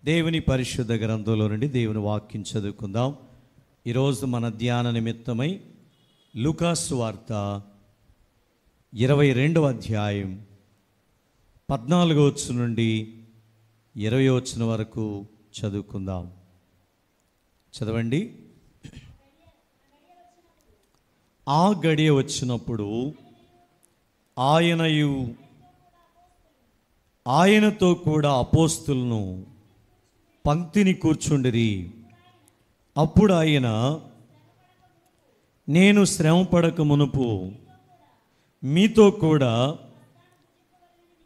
దేవుని పరిశుద్ధ గ్రంథంలో నుండి దేవుని వాక్యం చదువుకుందాం. ఈరోజు మన ధ్యాన నిమిత్తమై లూకాసు వార్త 22వ అధ్యాయం 14వ వచనం నుండి 20వ వచనం వరకు చదువుకుందాం. చదవండి. ఆ గడియ వచ్చినప్పుడు ఆయనతో కూడా అపోస్తులను పంక్తిని కూర్చుండిరి. అప్పుడు ఆయన, నేను శ్రమ పడక మునుపు మీతో కూడా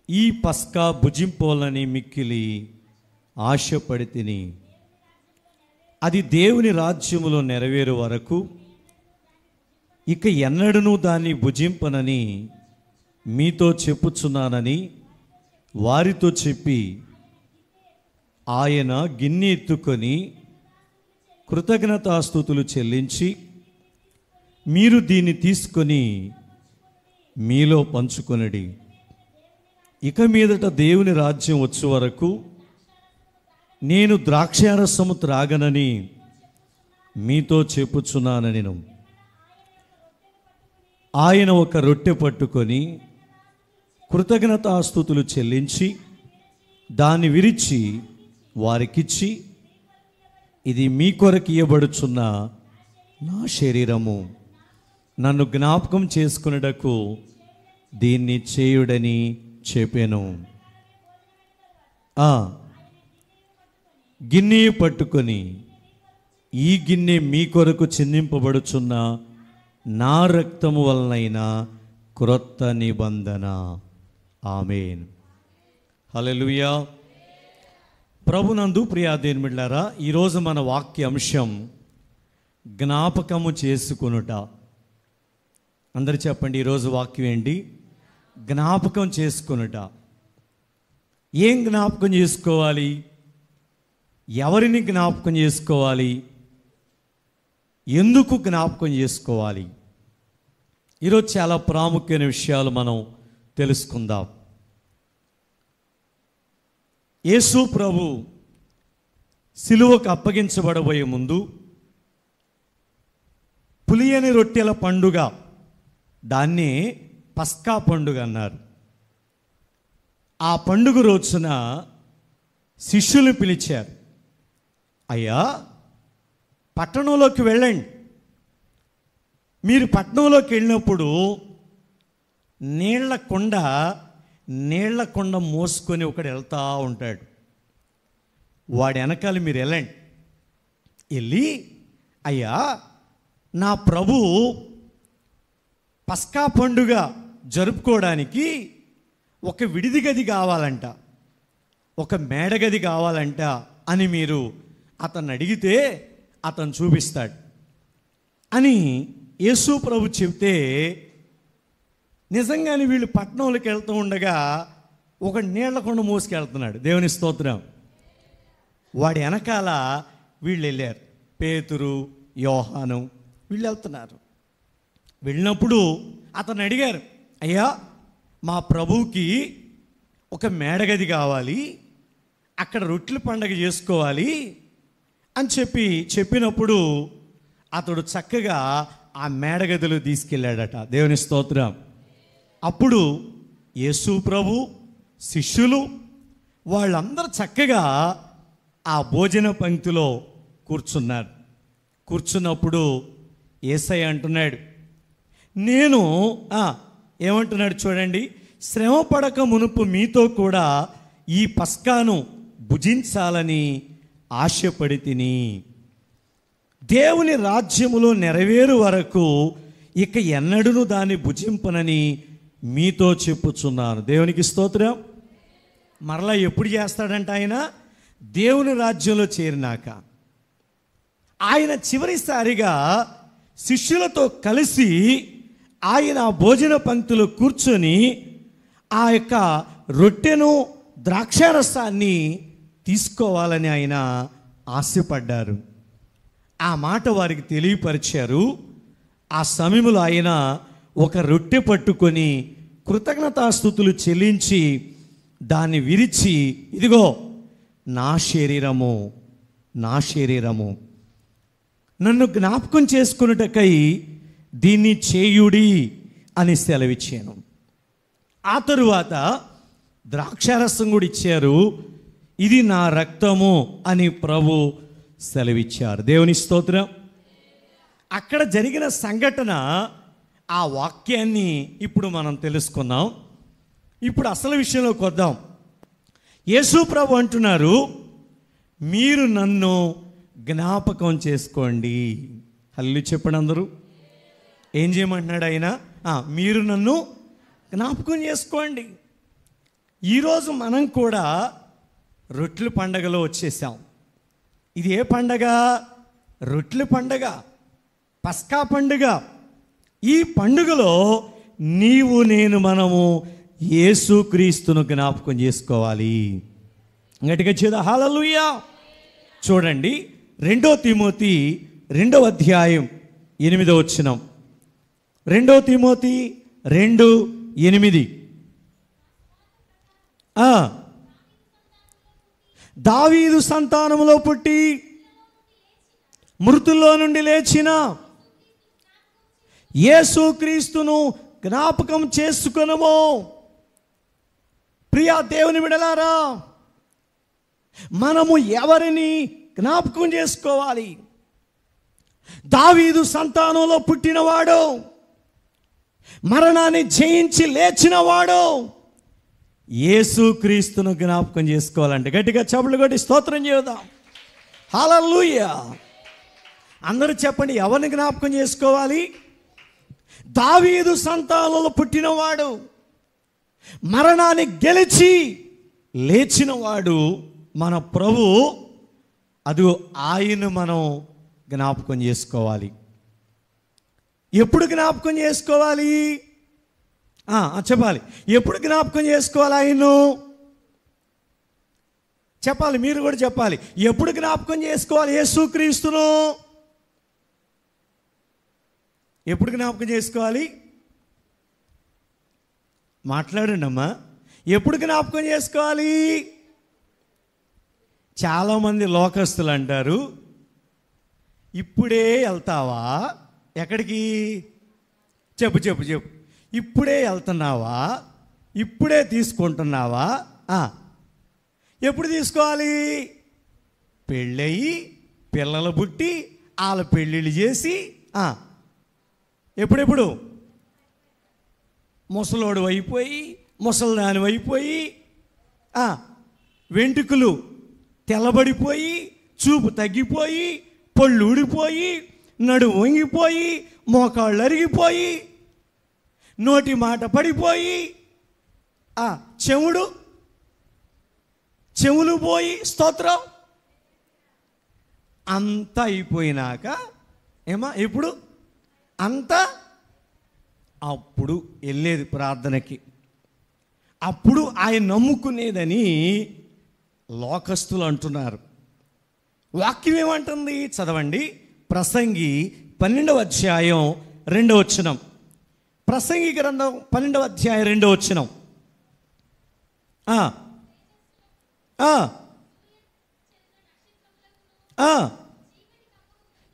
ఈ పస్కా భుజింపోలని మిక్కిలి ఆశపడి తిని, అది దేవుని రాజ్యములో నెరవేరు వరకు ఇక ఎన్నడూ దాన్ని భుజింపనని మీతో చెప్పుచున్నానని వారితో చెప్పి, ఆయన గిన్నె ఎత్తుకొని కృతజ్ఞతాస్తుతులు చెల్లించి, మీరు దీన్ని తీసుకొని మీలో పంచుకొనడి. ఇక మీదట దేవుని రాజ్యం వచ్చే వరకు నేను ద్రాక్షారసము త్రాగనని మీతో చెప్పుచున్నానని. ఆయన ఒక రొట్టె పట్టుకొని కృతజ్ఞతాస్తుతులు చెల్లించి దాన్ని విరిచి వారికిచ్చి, ఇది మీ కొరకు ఇయ్యబడుచున్న నా శరీరము, నన్ను జ్ఞాపకం చేసుకున్నటకు దీన్ని చేయుడని చెప్పాను. గిన్నె పట్టుకొని, ఈ గిన్నె మీ కొరకు చిందింపబడుచున్న నా రక్తము వలనైన క్రొత్త నిబంధన. ఆమేన్. హల్లెలూయా. ప్రభునందు ప్రియా దేవుని బిడ్డలారా, ఈరోజు మన వాక్య అంశం జ్ఞాపకము చేసుకొనుట. అందరు చెప్పండి, ఈరోజు వాక్యం ఏంటి? జ్ఞాపకం చేసుకొనుట. ఏం జ్ఞాపకం చేసుకోవాలి? ఎవరిని జ్ఞాపకం చేసుకోవాలి? ఎందుకు జ్ఞాపకం చేసుకోవాలి? ఈరోజు చాలా ప్రాముఖ్యమైన విషయాలు మనం తెలుసుకుందాం. యేసు ప్రభు సిలువకు అప్పగించబడబోయే ముందు పులియని రొట్టెల పండుగ, దాన్ని పస్కా పండుగ అన్నారు. ఆ పండుగ రోజున శిష్యులు పిలిచారు, అయ్యా పట్టణంలోకి వెళ్ళండి. మీరు పట్టణంలోకి వెళ్ళినప్పుడు నీళ్ల కుండ మోసుకొని ఒకడు వెళ్తూ ఉంటాడు. వాడి వెనకాల మీరు వెళ్ళండి. వెళ్ళి, అయ్యా నా ప్రభు పస్కా పండుగ జరుపుకోవడానికి ఒక విడిది గది కావాలంట, ఒక మేడగది కావాలంట అని మీరు అతన్ని అడిగితే అతను చూపిస్తాడు అని యేసు ప్రభు చెప్తే, నిజంగానే వీళ్ళు పట్టణంలోకి వెళ్తూ ఉండగా ఒక నీళ్ల కొండ మోసుకెళ్తున్నాడు. దేవుని స్తోత్రం. వాడి వెనకాల వీళ్ళు వెళ్ళారు. పేతురు, యోహాను వీళ్ళు వెళ్తున్నారు. వెళ్ళినప్పుడు అతను అడిగారు, అయ్యా మా ప్రభువుకి ఒక మేడగది కావాలి, అక్కడ రొట్టెల పండగ చేసుకోవాలి అని చెప్పినప్పుడు అతడు చక్కగా ఆ మేడగదిలో తీసుకెళ్ళాడట. దేవుని స్తోత్రం. అప్పుడు యేసు ప్రభు, శిష్యులు వాళ్ళందరూ చక్కగా ఆ భోజన పంక్తిలో కూర్చున్నారు. కూర్చున్నప్పుడు యేసయ్య అంటున్నాడు, నేను ఏమంటున్నాడు చూడండి, శ్రమ పడక మునుపు మీతో కూడా ఈ పస్కాను భుజించాలని ఆశపడి తిని, దేవుని రాజ్యములో నెరవేరు వరకు ఇక ఎన్నడూ దాన్ని భుజింపనని మీతో చెప్పుచున్నాను. దేవునికి స్తోత్రం. మరలా ఎప్పుడు చేస్తాడంట ఆయన? దేవుని రాజ్యంలో చేరినాక. ఆయన చివరిసారిగా శిష్యులతో కలిసి ఆయన భోజన పంక్తిలో కూర్చొని ఆ యొక్క రొట్టెను ద్రాక్షారసాన్ని తీసుకోవాలని ఆయన ఆశపడ్డారు. ఆ మాట వారికి తెలియపరిచారు. ఆ సమయంలో ఆయన ఒక రొట్టె పట్టుకొని కృతజ్ఞతాస్తుతులు చెల్లించి దాన్ని విరిచి, ఇదిగో నా శరీరము, నా శరీరము, నన్ను జ్ఞాపకం చేసుకున్నటకై దీన్ని చేయుడి అని సెలవిచ్చాను. ఆ తరువాత ద్రాక్షారసం కూడా ఇచ్చారు. ఇది నా రక్తము అని ప్రభు సెలవిచ్చారు. దేవుని స్తోత్రం. అక్కడ జరిగిన సంఘటన, ఆ వాక్యాన్ని ఇప్పుడు మనం తెలుసుకుందాం. ఇప్పుడు అసలు విషయంలోకి వద్దాం. యేసు ప్రభు అంటున్నారు, మీరు నన్ను జ్ఞాపకం చేసుకోండి. హల్లు చెప్పండి అందరూ. ఏం చేయమంటున్నాడు ఆయన? మీరు నన్ను జ్ఞాపకం చేసుకోండి. ఈరోజు మనం కూడా రొట్టెల పండగలో వచ్చేసాం. ఇది ఏ పండగ? రొట్టెల పండగ, పస్కా పండుగ. ఈ పండుగలో నీవు నేను మనము యేసుక్రీస్తును జ్ఞాపకం చేసుకోవాలి. గట్టిగా చేద్దాం హల్లెలూయా. చూడండి 2 తిమోతి 2వ అధ్యాయం 8వ వచనం. 2 తిమోతి 2:8. దావీదు సంతానములో పుట్టి మృతుల్లో నుండి లేచిన యేసుక్రీస్తును జ్ఞాపకం చేసుకొనుము. ప్రియా దేవుని బిడ్డలారా, మనము ఎవరిని జ్ఞాపకం చేసుకోవాలి? దావీదు సంతానంలో పుట్టినవాడు, మరణాన్ని జయించి లేచినవాడు యేసుక్రీస్తును జ్ఞాపకం చేసుకోవాలంటే గట్టిగా చప్పట్లు కొట్టి స్తోత్రం చేద్దాం. హల్లెలూయా. అందరూ చెప్పండి, ఎవరిని జ్ఞాపకం చేసుకోవాలి? దావీదు సంతానంలో పుట్టినవాడు, మరణాన్ని గెలిచి లేచినవాడు మన ప్రభు. అది ఆయన మనం జ్ఞాపకం చేసుకోవాలి. ఎప్పుడు జ్ఞాపకం చేసుకోవాలి? చెప్పాలి. ఎప్పుడు జ్ఞాపకం చేసుకోవాలి? ఆయన్ను చెప్పాలి. మీరు కూడా చెప్పాలి. ఎప్పుడు జ్ఞాపకం చేసుకోవాలి యేసుక్రీస్తును? ఎప్పుడు జ్ఞాపకం చేసుకోవాలి? మాట్లాడండి అమ్మా. ఎప్పుడు జ్ఞాపకం చేసుకోవాలి? చాలామంది లోకస్తులు అంటారు, ఇప్పుడే వెళ్తావా? ఎక్కడికి? చెప్పు చెప్పు చెప్పు. ఇప్పుడే వెళ్తున్నావా? ఇప్పుడే తీసుకుంటున్నావా? ఎప్పుడు తీసుకోవాలి? పెళ్ళయి పిల్లలు పుట్టి వాళ్ళ పెళ్ళిళ్ళు చేసి ఎప్పుడెప్పుడు ముసలోడు అయిపోయి ముసలిదాని అయిపోయి వెంట్రుకలు తెల్లబడిపోయి చూపు తగ్గిపోయి పళ్ళు ఊడిపోయి నడుము వంగిపోయి మోకాళ్ళు అరిగిపోయి నోటి మాట పడిపోయి చెవులు పోయి స్తోత్రం అంతా అయిపోయినాక ఎప్పుడు అంతా అప్పుడు వెళ్ళేది ప్రార్థనకి. అప్పుడు ఆయన నమ్ముకునేదని లోకస్తులు అంటున్నారు. వాక్యం ఏమంటుంది? చదవండి. ప్రసంగి 12వ అధ్యాయం 2వ వచనం. ప్రసంగి గ్రంథం 12వ అధ్యాయం 2వ వచనం.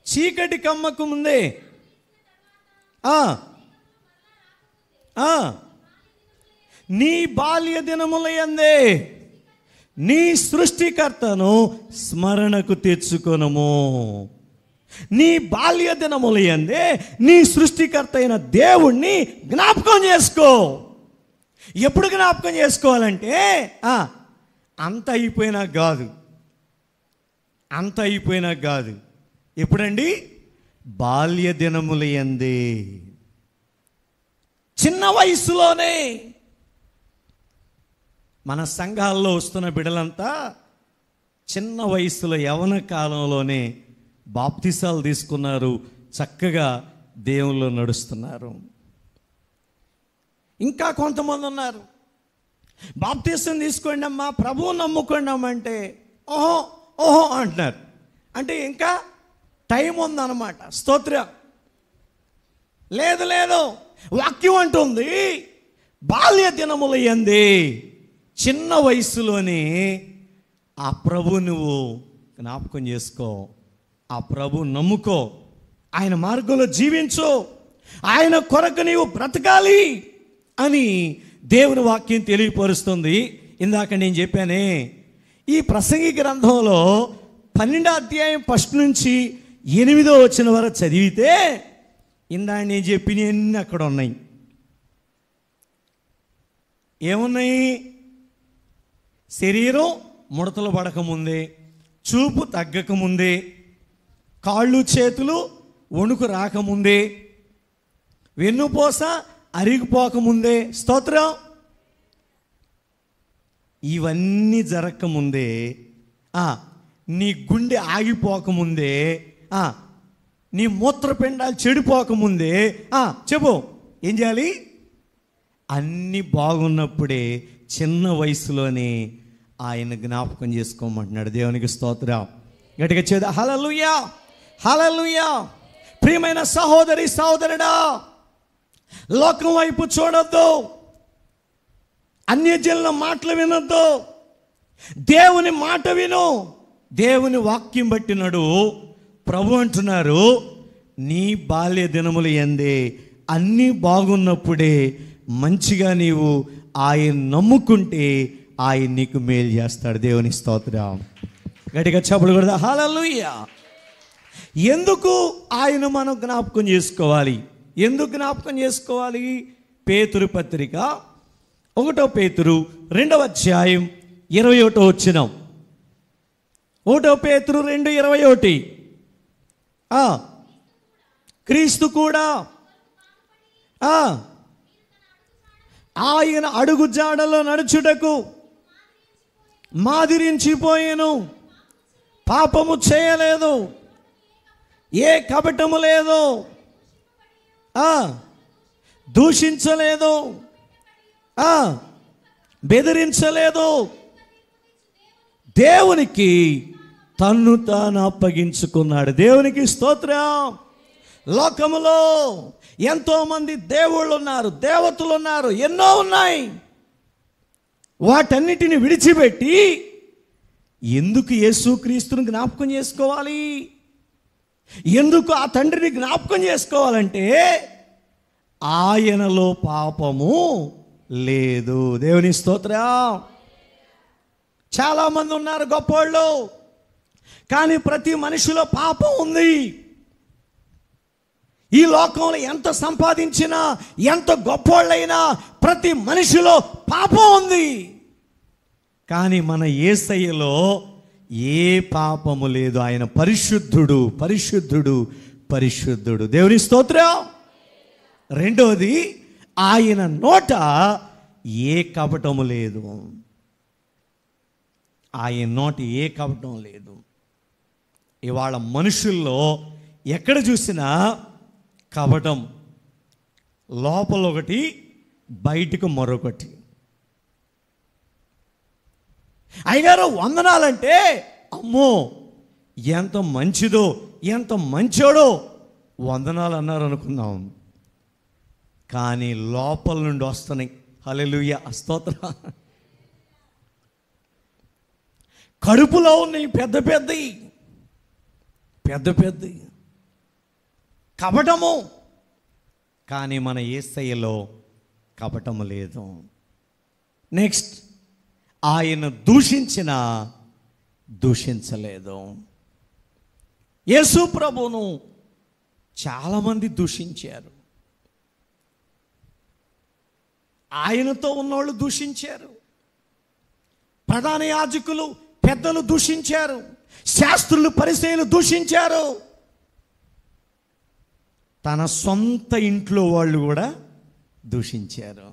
చీకటి కమ్మకు ముందే నీ బాల్య దినములయందే నీ సృష్టికర్తను స్మరణకు తెచ్చుకొనుము. నీ బాల్య దినములయందే నీ సృష్టికర్త అయిన దేవుణ్ణి జ్ఞాపకం చేసుకో. ఎప్పుడు జ్ఞాపకం చేసుకోవాలంటే అంత అయిపోయినా కాదు, అంత అయిపోయినా కాదు. ఎప్పుడండి? బాల్య దినములయందే, చిన్న వయసులోనే. మన సంఘాల్లో వస్తున్న బిడ్డలంతా చిన్న వయసులో యవ్వన కాలంలోనే బాప్తిసాలు తీసుకున్నారు, చక్కగా దేవుల్లో నడుస్తున్నారు. ఇంకా కొంతమంది ఉన్నారు, బాప్తిసం తీసుకోండి అమ్మా, ప్రభువు నమ్ముకోండి అమ్మా అంటే ఓహో ఓహో అంటున్నారు. అంటే ఇంకా టైం ఉందన్నమాట. స్తోత్రం. లేదు లేదు, వాక్యం అంటుంది బాల్య దినముల యందే, చిన్న వయసులోనే ఆ ప్రభు నువ్వు జ్ఞాపకం చేసుకో, ఆ ప్రభు నమ్ముకో, ఆయన మార్గంలో జీవించు, ఆయన కొరకు నీవు బ్రతకాలి అని దేవుని వాక్యం తెలియపరుస్తుంది. ఇందాక నేను చెప్పానే, ఈ ప్రసంగి గ్రంథంలో 12వ అధ్యాయం 1 నుంచి 8వ వచనం వరకు చదివితే ఇందాక నేను చెప్పినవన్నీ అక్కడ ఉన్నాయి. ఏమున్నాయి? శరీరం ముడతలు పడకముందే, చూపు తగ్గకముందే, కాళ్ళు చేతులు వణుకు రాకముందే, వెన్నుపూస అరిగిపోకముందే, స్తోత్రం, ఇవన్నీ జరగకముందే, నీ గుండె ఆగిపోకముందే, నీ మూత్రపిండాలు చెడిపోకముందే, చెప్పు ఏం చేయాలి? అన్నీ బాగున్నప్పుడే చిన్న వయసులోనే ఆయన జ్ఞాపకం చేసుకోమంటున్నాడు. దేవునికి స్తోత్రం. గట్టిగా చేద్దాం. హల్లెలూయా, హల్లెలూయా. ప్రియమైన సహోదరి సహోదరుడా, లోకం వైపు చూడొద్దు, అన్యజనుల మాటలు వినొద్దు, దేవుని మాట విను, దేవుని వాక్యం బట్టి నడు. ప్రభు అంటున్నారు, నీ బాల్య దినములు యందే అన్నీ బాగున్నప్పుడే మంచిగా నీవు ఆయన నమ్ముకుంటే ఆయన నీకు మేలు చేస్తాడు. దేవుని స్తోత్రం. గట్టిగా చప్పుడు కొడదా. హల్లెలూయా. ఎందుకు ఆయన మనం జ్ఞాపకం చేసుకోవాలి? ఎందుకు జ్ఞాపకం చేసుకోవాలి? పేతురు పత్రిక 1 పేతురు 2వ అధ్యాయం 21వ వచనం. 1 పేతురు 2:21. క్రీస్తు కూడా ఆయన అడుగు జాడలో నడుచుటకు మాదిరించిపోయాను, పాపము చేయలేదు, ఏ కపటము లేదు, దూషించలేదు, బెదిరించలేదు, దేవునికి తన్ను తాను అప్పగించుకున్నాడు. దేవునికి స్తోత్రం. లోకములో ఎంతోమంది దేవుళ్ళు ఉన్నారు, దేవతలు ఉన్నారు, ఎన్నో ఉన్నాయి. వాటన్నిటిని విడిచిపెట్టి ఎందుకు యేసుక్రీస్తుని జ్ఞాపకం చేసుకోవాలి? ఎందుకు ఆ తండ్రిని జ్ఞాపకం చేసుకోవాలంటే ఆయనలో పాపము లేదు. దేవుని స్తోత్రం. చాలామంది ఉన్నారు గొప్పోళ్ళు, కానీ ప్రతి మనిషిలో పాపం ఉంది. ఈ లోకంలో ఎంత సంపాదించినా, ఎంత గొప్పోళ్ళైనా ప్రతి మనిషిలో పాపం ఉంది. కానీ మన యేసయ్యలో ఏ పాపము లేదు. ఆయన పరిశుద్ధుడు, పరిశుద్ధుడు, పరిశుద్ధుడు. దేవుని స్తోత్రం. రెండవది, ఆయన నోట ఏ కపటము లేదు. ఆయన నోట ఏ కపటం లేదు. ఇవాళ మనుషుల్లో ఎక్కడ చూసినా కపటం, లోపల ఒకటి బయటకు మరొకటి. అయ్యగారు వందనాలంటే అమ్మో ఎంత మంచిదో, ఎంత మంచోడో వందనాలు అన్నారు అనుకుందాం, కానీ లోపల నుండి వస్తున్నాయి. హల్లెలూయా, స్తోత్రం. కడుపులో ఉన్నాయి పెద్ద పెద్దవి, పెద్ద పెద్దవి కపటము. కానీ మన యేసయ్యలో కపటము లేదు. నెక్స్ట్, ఆయన దూషించినా దూషించలేదు. యేసు ప్రభువును చాలామంది దూషించారు, ఆయనతో ఉన్నోళ్ళు దూషించారు, ప్రధాన యాజకులు పెద్దలు దూషించారు, శాస్త్రులు పరిసయ్యులు దూషించారు, తన సొంత ఇంట్లో వాళ్ళు కూడా దూషించారు.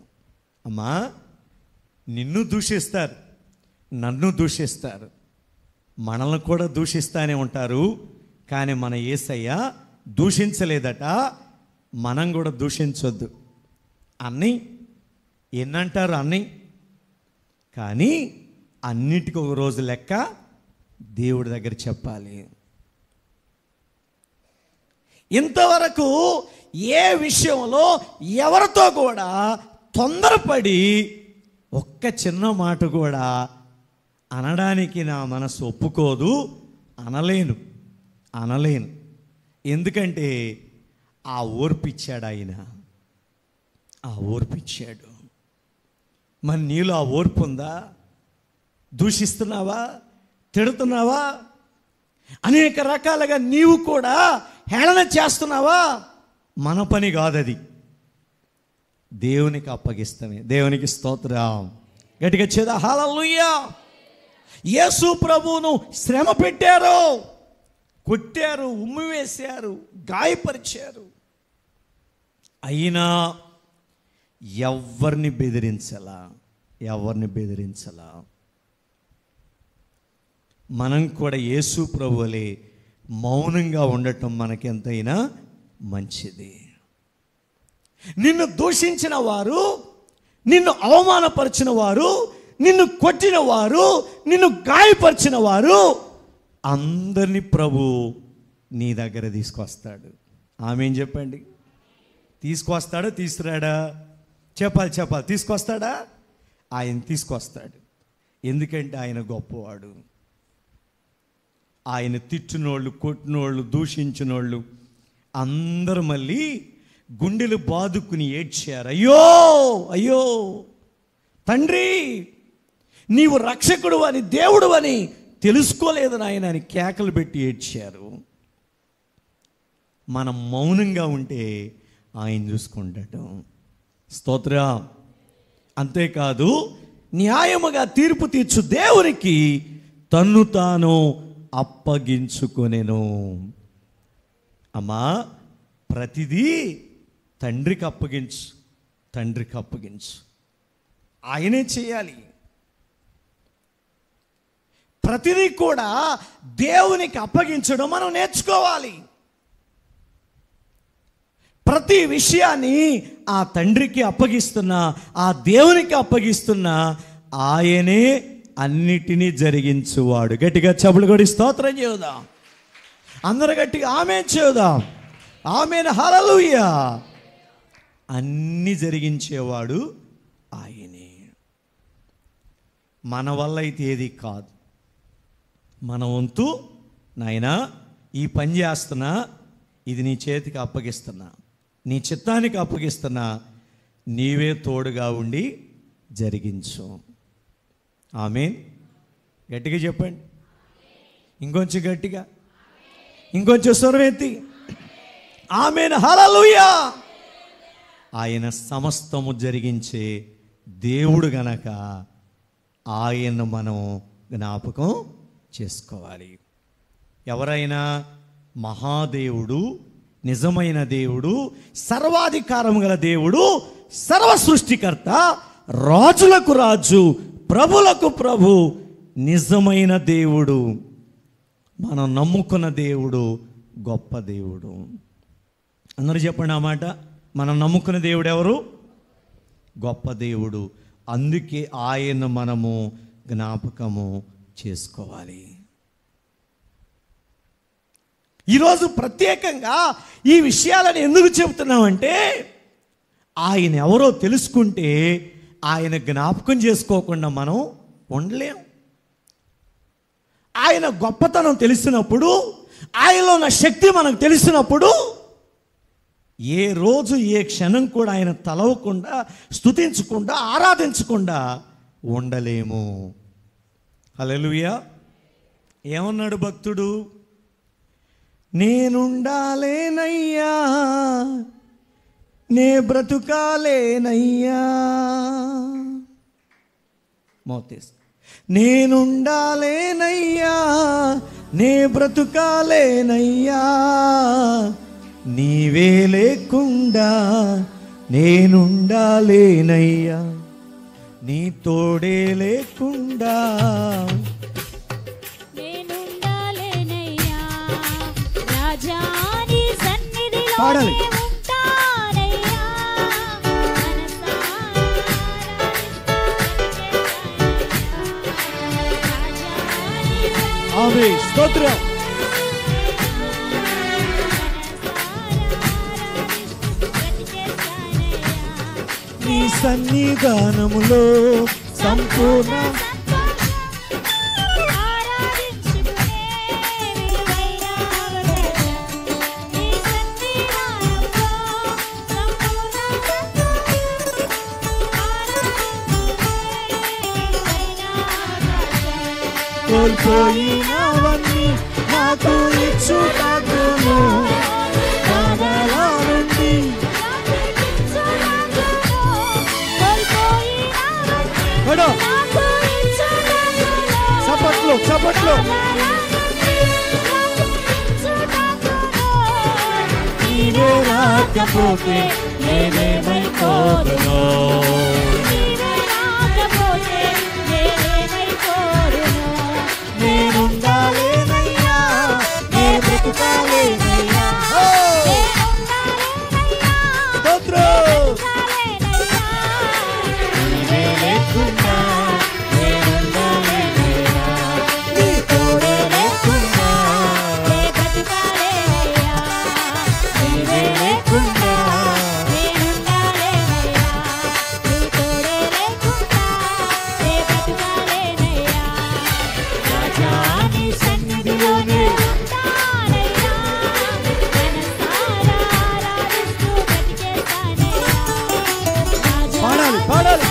అమ్మా, నిన్ను దూషిస్తారు, నన్ను దూషిస్తారు, మనల్ని కూడా దూషిస్తానే ఉంటారు. కానీ మన యేసయ్య దూషించలేదట, మనం కూడా దూషించొద్దు. అన్నీ ఎన్నంటారు అన్నీ, కానీ అన్నిటికీ ఒక రోజు లెక్క దేవుడి దగ్గర చెప్పాలి. ఇంతవరకు ఏ విషయంలో ఎవరితో కూడా తొందరపడి ఒక్క చిన్న మాట కూడా అనడానికి నా మనసు ఒప్పుకోదు, అనలేను. ఎందుకంటే ఆ ఓర్పిచ్చాడు ఆయన, ఆ ఓర్పిచ్చాడు. మరి నీలో ఆ ఓర్పు ఉందా? దూషిస్తున్నావా, తిడుతున్నావా, అనేక రకాలుగా నీవు కూడా హేళన చేస్తున్నావా? మన పని కాదది, దేవునికి అప్పగిస్తామే. దేవునికి స్తోత్రం. గట్టిగా చేదా హల్లెలూయా. యేసు ప్రభువును శ్రమ పెట్టారు, కొట్టారు, ఉమ్మి వేశారు, గాయపరిచారు. అయినా ఎవరిని బెదిరించలా. మనం కూడా యేసు ప్రభువులే మౌనంగా ఉండటం మనకెంతైనా మంచిది. నిన్ను దూషించిన వారు, నిన్ను అవమానపరిచిన వారు, నిన్ను కొట్టిన వారు, నిన్ను గాయపరిచిన వారు అందరినీ ప్రభు నీ దగ్గర తీసుకొస్తాడు. ఆమేన్ చెప్పండి. తీసుకొస్తాడా, తీసుకురాడా? చెప్పాలి. తీసుకొస్తాడా? ఆయన తీసుకొస్తాడు. ఎందుకంటే ఆయన గొప్పవాడు. ఆయన తిట్టినోళ్ళు, కొట్టినోళ్ళు, దూషించినోళ్ళు అందరూ మళ్ళీ గుండెలు బాదుకుని ఏడ్చారు. అయ్యో తండ్రి, నీవు రక్షకుడు అని, దేవుడు అని తెలుసుకోలేదు నాయన అని కేకలు పెట్టి ఏడ్చారు. మనం మౌనంగా ఉంటే ఆయన చూసుకుంటాడు. స్తోత్రం. అంతేకాదు, న్యాయముగా తీర్పు తీర్చు దేవునికి తన్ను తాను అప్పగించుకొనెను. అమ్మా, ప్రతిదీ తండ్రికి అప్పగించు. ఆయనే చేయాలి. ప్రతిదీ కూడా దేవునికి అప్పగించడం మనం నేర్చుకోవాలి. ప్రతి విషయాన్ని ఆ తండ్రికి అప్పగిస్తున్నా, ఆ దేవునికి అప్పగిస్తున్నా, ఆయనే అన్నిటినీ జరిగించువాడు. గట్టిగా చప్పులు కొడి స్తోత్రం చేద్దాం. అందరూ గట్టిగా ఆమేన్ చేద్దాం. ఆమేన్ హల్లెలూయా. అన్నీ జరిగించేవాడు ఆయనే. మన వల్ల అయితే ఏది కాదు. మన వంతు, నాయనా ఈ పని చేస్తున్నా, ఇది నీ చేతికి అప్పగిస్తున్నా, నీ చిత్తానికి అప్పగిస్తున్నా, నీవే తోడుగా ఉండి జరిగించు. ఆమేన్. గట్టిగా చెప్పండి. ఇంకొంచెం గట్టిగా, ఇంకొంచెం స్వరం ఎత్తి ఆమేన్ హల్లెలూయా. ఆయన సమస్తము జరిగించే దేవుడు గనక ఆయన్ను మనం జ్ఞాపకం చేసుకోవాలి. ఎవరైనా మహాదేవుడు, నిజమైన దేవుడు, సర్వాధికారం గల దేవుడు, సర్వ సృష్టికర్త, రాజులకు రాజు, ప్రభులకు ప్రభు, నిజమైన దేవుడు, మనం నమ్ముకున్న దేవుడు గొప్ప దేవుడు. అందరూ చెప్పండి ఆ మాట. మనం నమ్ముకున్న దేవుడు ఎవరు? గొప్ప దేవుడు. అందుకే ఆయన మనము జ్ఞాపకము చేసుకోవాలి. ఈరోజు ప్రత్యేకంగా ఈ విషయాలను ఎందుకు చెబుతున్నామంటే, ఆయన ఎవరో తెలుసుకుంటే ఆయన జ్ఞాపకం చేసుకోకుండా మనం ఉండలేం. ఆయన గొప్పతనం తెలిసినప్పుడు, ఆయనలో ఉన్న శక్తి మనకు తెలిసినప్పుడు, ఏ రోజు ఏ క్షణం కూడా ఆయన తలవకుండా, స్తుతించకుండా, ఆరాధించకుండా ఉండలేము. హల్లెలూయా. ఏమన్నాడు భక్తుడు? నేనుండాలేనయ్యా, నే బ్రతుకాలేనయ్యా. మోతేస్. నేనుండాలేనయ్యా, నే బ్రతుకాలేనయ్యా, నీవే లేకుండా నేనుండాలేనయ్యా, నీ తోడే లేకుండా నేనుండాలేనయ్యా, రాజా నీ సన్నిధిలో పాడాలి. ఉంటానయ్యా, ఆమేన్. స్తోత్రం. నీ సన్నిధానములో సంపూర్ణ కోల్పోయినవన్నీ నాకు ఇచ్చుటకును బాధల నుండి పడు చప్పట్లు చప్పట్లు నీవే రాకపోతే నేనేమైపోదును నేనుండాలేనయ్యా నే బ్రతుకాలేనయ్యా నీవే లేకుండా నేనుండాలేనయ్యా నీ తోడే లేకుండా నీవే లేకుండా రాజాని సన్నిధిలోనే పాడాలి పాడాలి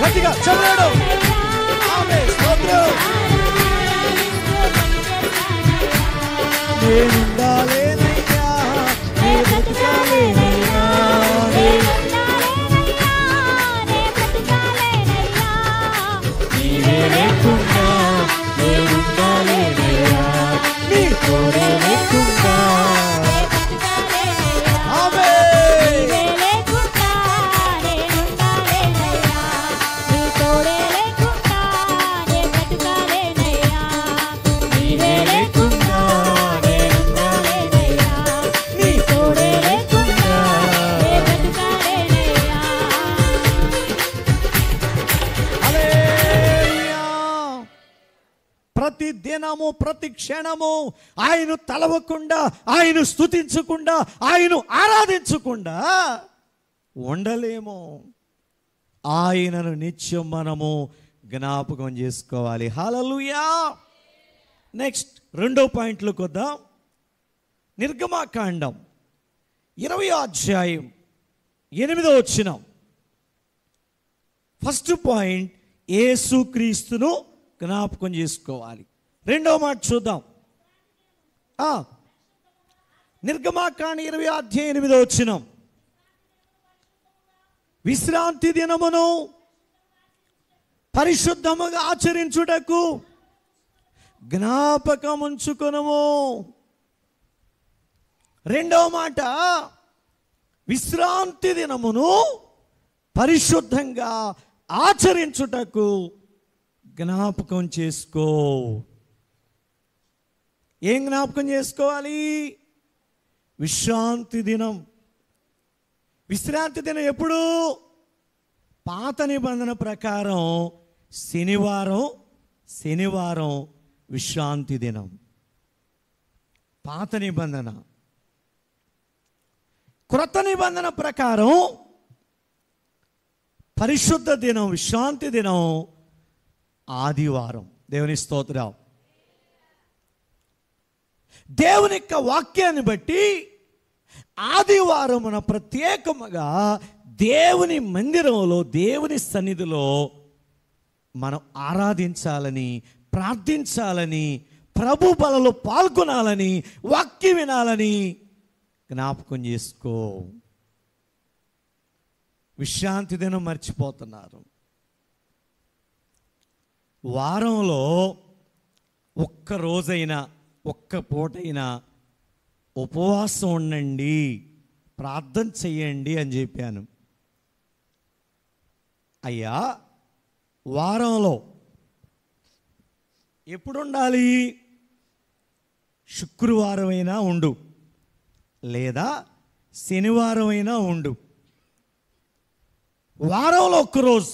గట్టిగా చదివాడు నేనుండాలేనయ్యా నే బ్రతుకాలేనయ్యా నీవే లేకుండా నేనుండాలేనయ్యా నీ తోడే లేకుండా ప్రతి దినము ప్రతి క్షణము ఆయన తలవకుండా ఆయన స్తుతించకుండా ఆయన ఆరాధించకుండా ఉండలేము. ఆయనను నిత్యం మనము జ్ఞాపకం చేసుకోవాలి. హల్లెలూయా. నెక్స్ట్ రెండో పాయింట్లోకి వద్దాం. నిర్గమాకాండం 20వ అధ్యాయం 8వ వచనం. ఫస్ట్ పాయింట్ యేసుక్రీస్తును జ్ఞాపకం చేసుకోవాలి. రెండవ మాట చూద్దాం. నిర్గమాకాండం 20వ అధ్యాయం 8వ వచనం. విశ్రాంతి దినమును పరిశుద్ధముగా ఆచరించుటకు జ్ఞాపకం ఉంచుకొనుము. రెండవ మాట, విశ్రాంతి దినమును పరిశుద్ధంగా ఆచరించుటకు జ్ఞాపకం చేసుకో. ఏం జ్ఞాపకం చేసుకోవాలి? విశ్రాంతి దినం. విశ్రాంతి దినం ఎప్పుడు? పాత నిబంధన ప్రకారం శనివారం విశ్రాంతి దినం. పాత నిబంధన. క్రొత్త నిబంధన ప్రకారం పరిశుద్ధ దినం, విశ్రాంతి దినం ఆదివారం. దేవుని స్తోత్రం. దేవుని యొక్క వాక్యాన్ని బట్టి ఆదివారమున ప్రత్యేకముగా దేవుని మందిరంలో, దేవుని సన్నిధిలో మనం ఆరాధించాలని, ప్రార్థించాలని, ప్రభు బలలో పాల్గొనాలని, వాక్యం వినాలని జ్ఞాపకం చేసుకో. విశ్రాంతి దినం మర్చిపోతున్నారు. వారంలో ఒక్క రోజైనా, ఒక్క పూటైనా ఉపవాసం ఉండండి, ప్రార్థన చెయ్యండి అని చెప్పాను. అయ్యా, వారంలో ఎప్పుడు ఉండాలి? శుక్రవారం అయినా ఉండు, లేదా శనివారం అయినా ఉండు. వారంలో ఒక్కరోజు.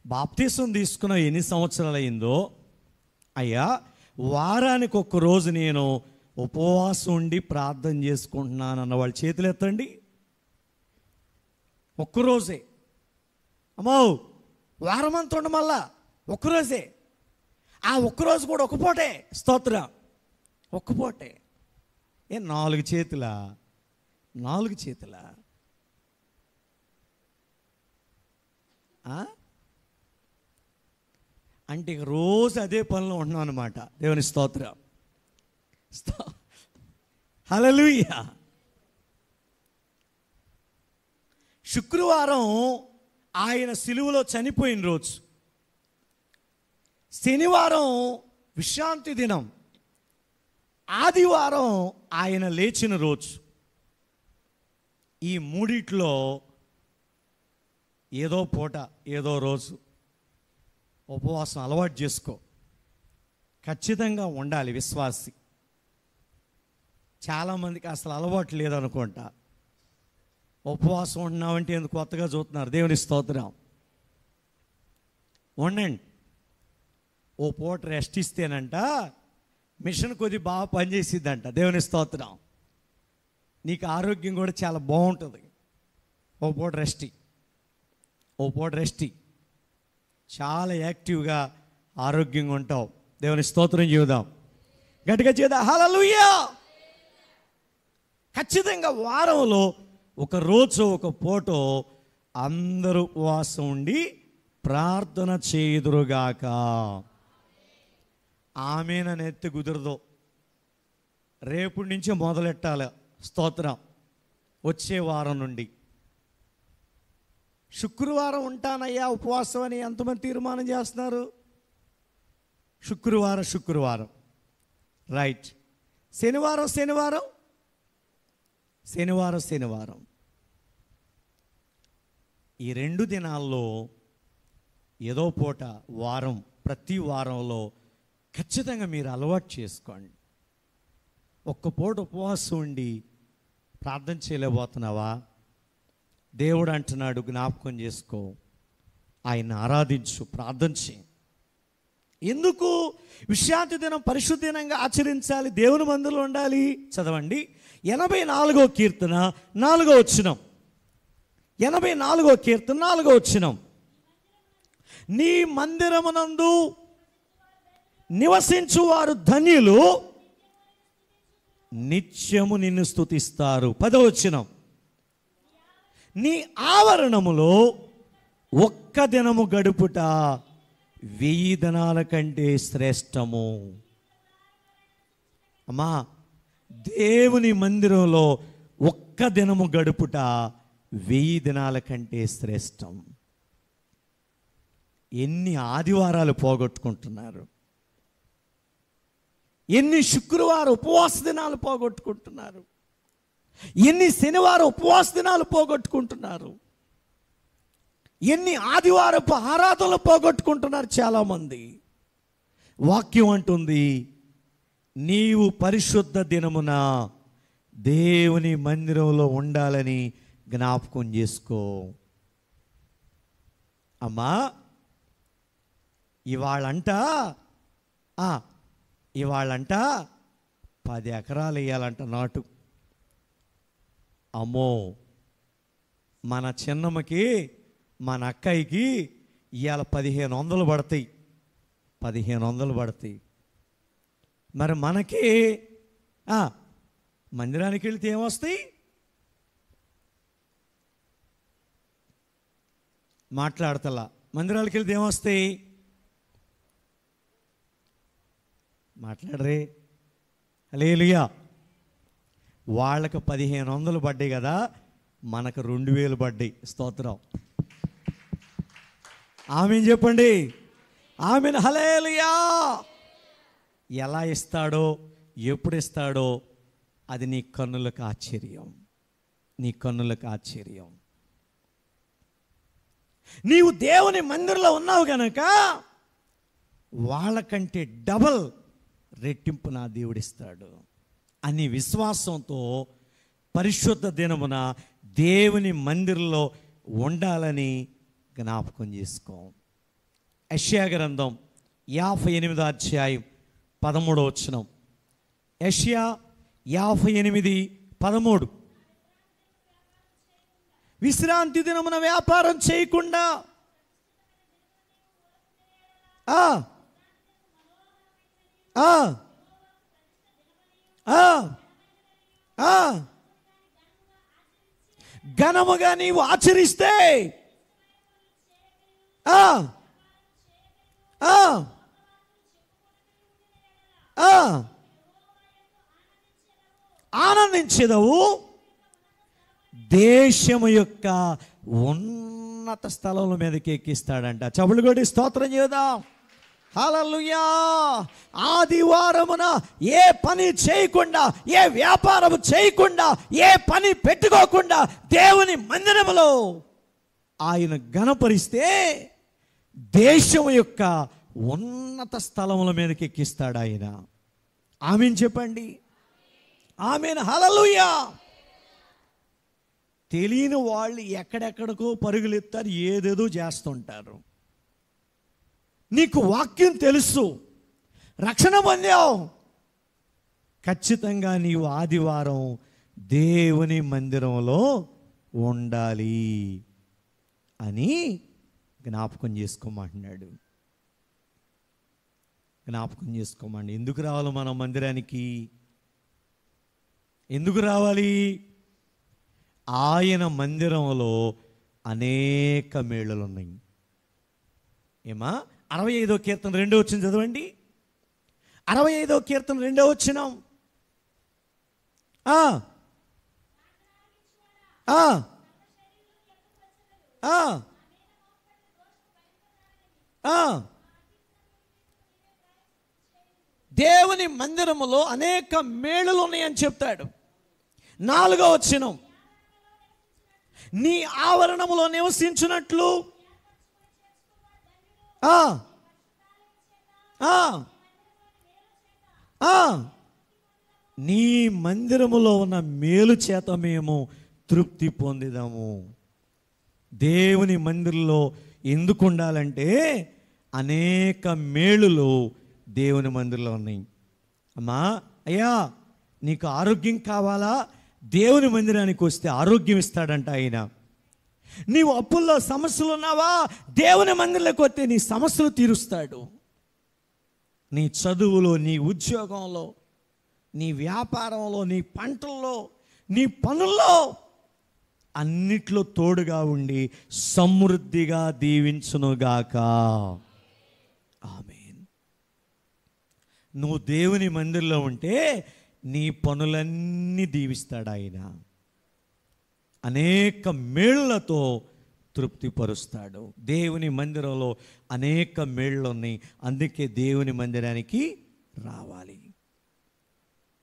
బాప్తీసం తీసుకున్న ఎన్ని సంవత్సరాలు అయిందో, అయ్యా వారానికి ఒక్కరోజు నేను ఉపవాసం ఉండి ప్రార్థన చేసుకుంటున్నాను అన్న వాళ్ళు చేతులు ఎత్తండి. ఒక్కరోజే. అమ్మో, వారమంతా ఉండ మళ్ళా ఒక్కరోజే. ఆ ఒక్కరోజు కూడా ఒక పూటే. స్తోత్రం. ఒక్క పూటే. 4 చేతులా? 4 చేతులా? అంటే ఇక రోజు అదే పనిలో ఉంటున్నాం అనమాట. దేవుని స్తోత్రం. హల్లెలూయా. శుక్రవారం ఆయన సిలువలో చనిపోయిన రోజు, శనివారం విశ్రాంతి దినం, ఆదివారం ఆయన లేచిన రోజు. ఈ మూడిట్లో ఏదో పూట ఏదో రోజు ఉపవాసం అలవాటు చేసుకో. ఖచ్చితంగా ఉండాలి విశ్వాసి. చాలామందికి అసలు అలవాటు లేదనుకుంటా. ఉపవాసం ఉంటున్నామంటే ఎందుకు కొత్తగా చూస్తున్నారు. దేవుని స్తోత్రం. ఉండండి. ఓ పూట రెస్ట్ ఇస్తేనంట మిషన్ కొద్ది బాగా పనిచేసిద్దంట. దేవుని స్తోత్రం. నీకు ఆరోగ్యం కూడా చాలా బాగుంటుంది. ఓ పూట రెస్ట్, ఓ పూట రెస్ట్, చాలా యాక్టివ్గా ఆరోగ్యంగా ఉంటావు. దేవుని స్తోత్రం చేద్దాం, గట్టిగా చేద్దాం. హల్లెలూయా. ఖచ్చితంగా వారంలో ఒక రోజు ఒక పూట అందరూ ఉపవాసం ఉండి ప్రార్థన చేయుదురుగాక. ఆమేనని ఎత్తి కుదరదు. రేపు నుంచి మొదలెట్టాలి. స్తోత్రం. వచ్చే వారం నుండి శుక్రవారం ఉంటానయ్యా ఉపవాసం అని ఎంతమంది తీర్మానం చేస్తున్నారు? శుక్రవారం రైట్. శనివారం ఈ 2 దినాల్లో ఏదో పూట వారం, ప్రతి వారంలో ఖచ్చితంగా మీరు అలవాటు చేసుకోండి. ఒక్క పూట ఉపవాసం ఉండి ప్రార్థన చేయలేకపోతున్నావా? దేవుడు అంటున్నాడు, జ్ఞాపకం చేసుకో, ఆయన ఆరాధించు, ప్రార్థన చేయి. ఎందుకు విశ్రాంతి దినం పరిశుద్ధ దినంగా ఆచరించాలి? దేవుని మందిరంలో ఉండాలి. చదవండి 84వ కీర్తన 4వ వచనం. 84వ కీర్తన 4వ వచనం. నీ మందిరమునందు నివసించువారు ధన్యులు, నిత్యము నిన్ను స్తుతిస్తారు. 10వ వచనం. నీ ఆవరణములో ఒక్క దినము గడుపుట 1000 దినాల కంటే శ్రేష్టము. అమ్మా, దేవుని మందిరంలో ఒక్క దినము గడుపుట 1000 దినాల కంటే శ్రేష్టం. ఎన్ని ఆదివారాలు పోగొట్టుకుంటున్నారు, ఎన్ని శుక్రవారం ఉపవాస దినాలు పోగొట్టుకుంటున్నారు, ఎన్ని శనివారం ఉపవాస దినాలు పోగొట్టుకుంటున్నారు, ఎన్ని ఆదివారపు ఆరాధనలు పోగొట్టుకుంటున్నారు చాలామంది. వాక్యం అంటుంది, నీవు పరిశుద్ధ దినమున దేవుని మందిరంలో ఉండాలని జ్ఞాపకం చేసుకో. అమ్మా, ఇవాళంట 10 ఎకరాలు వేయాలంట నాటు. అమ్మో, మన చిన్నమ్మకి మన అక్కయ్యకి ఇవాళ 1500 పడతాయి. 1500 పడతాయి. మరి మనకి మందిరానికి వెళితే ఏమొస్తాయి? మాట్లాడతలా. మందిరాలకు వెళ్తే ఏమొస్తాయి? మాట్లాడరే. హల్లెలూయా. వాళ్ళకి 1500 పడ్డాయి కదా, మనకు 2000 పడ్డాయి. స్తోత్రం. ఆమేన్ చెప్పండి. ఆమేన్. హల్లెలూయా. ఎలా ఇస్తాడో, ఎప్పుడు ఇస్తాడో అది నీ కన్నులకు ఆశ్చర్యం. నీ కన్నులకు ఆశ్చర్యం. నీవు దేవుని మందిరంలో ఉన్నావు గనక వాళ్ళకంటే డబల్ రెట్టింపు నా దేవుడిస్తాడు అని విశ్వాసంతో పరిశుద్ధ దినమున దేవుని మందిరంలో ఉండాలని జ్ఞాపకం చేసుకో. యెషయా గ్రంథం 58వ అధ్యాయం 13వ వచనం. యెషయా 58:13. విశ్రాంతి దినమున వ్యాపారం చేయకుండా ఘనముగా నీవు ఆచరిస్తే ఆ, ఆ, ఆనందించెదవు, దేశము యొక్క ఉన్నత స్థలముల మీదకి ఎక్కిస్తాడంట. చబులు కొట్టి స్తోత్రం చేద్దాం. హల్లెలూయా. ఆదివారమున ఏ పని చేయకుండా, ఏ వ్యాపారం చేయకుండా, ఏ పని పెట్టుకోకుండా దేవుని మందిరములో ఆయన ఘనపరిస్తే దేశం యొక్క ఉన్నత స్థలముల మీదకి ఎక్కిస్తాడు ఆయన. ఆమేన్ చెప్పండి. ఆమేన్. హల్లెలూయా. తెలియని వాళ్ళు ఎక్కడెక్కడికో పరుగులెత్తారు, ఏదేదో చేస్తుంటారు. నీకు వాక్యం తెలుసు, రక్షణ పొందావు, ఖచ్చితంగా నీవు ఆదివారం దేవుని మందిరంలో ఉండాలి అని జ్ఞాపకం చేసుకోమంటున్నాడు. జ్ఞాపకం చేసుకోమండి. ఎందుకు రావాలి మనం మందిరానికి? ఎందుకు రావాలి? ఆయన మందిరంలో అనేక మేళలు ఉన్నాయి. ఏమా 65వ కీర్తన 2వ వచనం చదవండి. 65వ కీర్తన 2వ వచనం. దేవుని మందిరములో అనేక మేళలు ఉన్నాయని చెప్తాడు. 4వ వచనం, నీ ఆవరణములో నివసించున్నట్లు నీ మందిరములో ఉన్న మేలు చేత మేము తృప్తి పొందిదాము. దేవుని మందిరంలో ఎందుకు ఉండాలంటే అనేక మేలులు దేవుని మందిరంలో ఉన్నాయి. అమ్మా, అయ్యా, నీకు ఆరోగ్యం కావాలా? దేవుని మందిరానికి వస్తే ఆరోగ్యం ఇస్తాడంట ఆయన. నీవు అప్పుల్లో సమస్యలు ఉన్నావా? దేవుని మందిరంలోకి వస్తే నీ సమస్యలు తీరుస్తాడు. నీ చదువులో, నీ ఉద్యోగంలో, నీ వ్యాపారంలో, నీ పంటల్లో, నీ పనుల్లో అన్నిట్లో తోడుగా ఉండి సమృద్ధిగా దీవించునుగాక. ఆమేన్. నువ్వు దేవుని మందిరంలో ఉంటే నీ పనులన్నీ దీవిస్తాడు ఆయన. అనేక మేళ్లతో తృప్తిపరుస్తాడు. దేవుని మందిరంలో అనేక మేళ్ళు ఉన్నాయి. అందుకే దేవుని మందిరానికి రావాలి.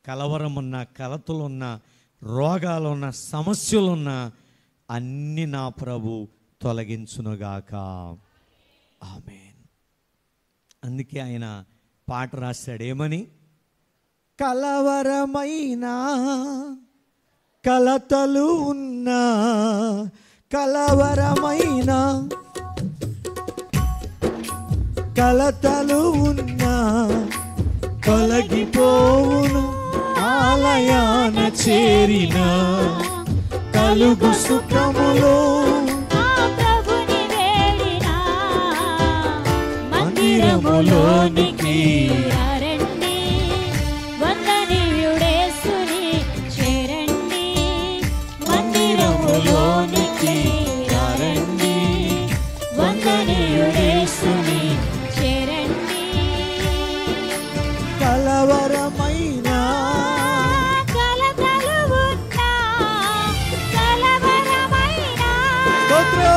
కలవరమున్న, కలతలున్న, రోగాలున్న, సమస్యలున్న అన్ని నా ప్రభు తొలగించునుగాక. ఆమేన్. అందుకే ఆయన పాట రాశాడు. ఏమని? కలవరమైనా, కలతలు ఉన్నా, కలవరమైన కలతలు ఉన్నా తొలగిపోవును, ఆలయాన చేరిన కలుగు సుఖములో మందిరములోనికి మందిరములోనికి రండి, వందనీయుడేసుని చేరండి. కలవరమైన కలతలు ఉన్నా, కలవరమైన కలతలు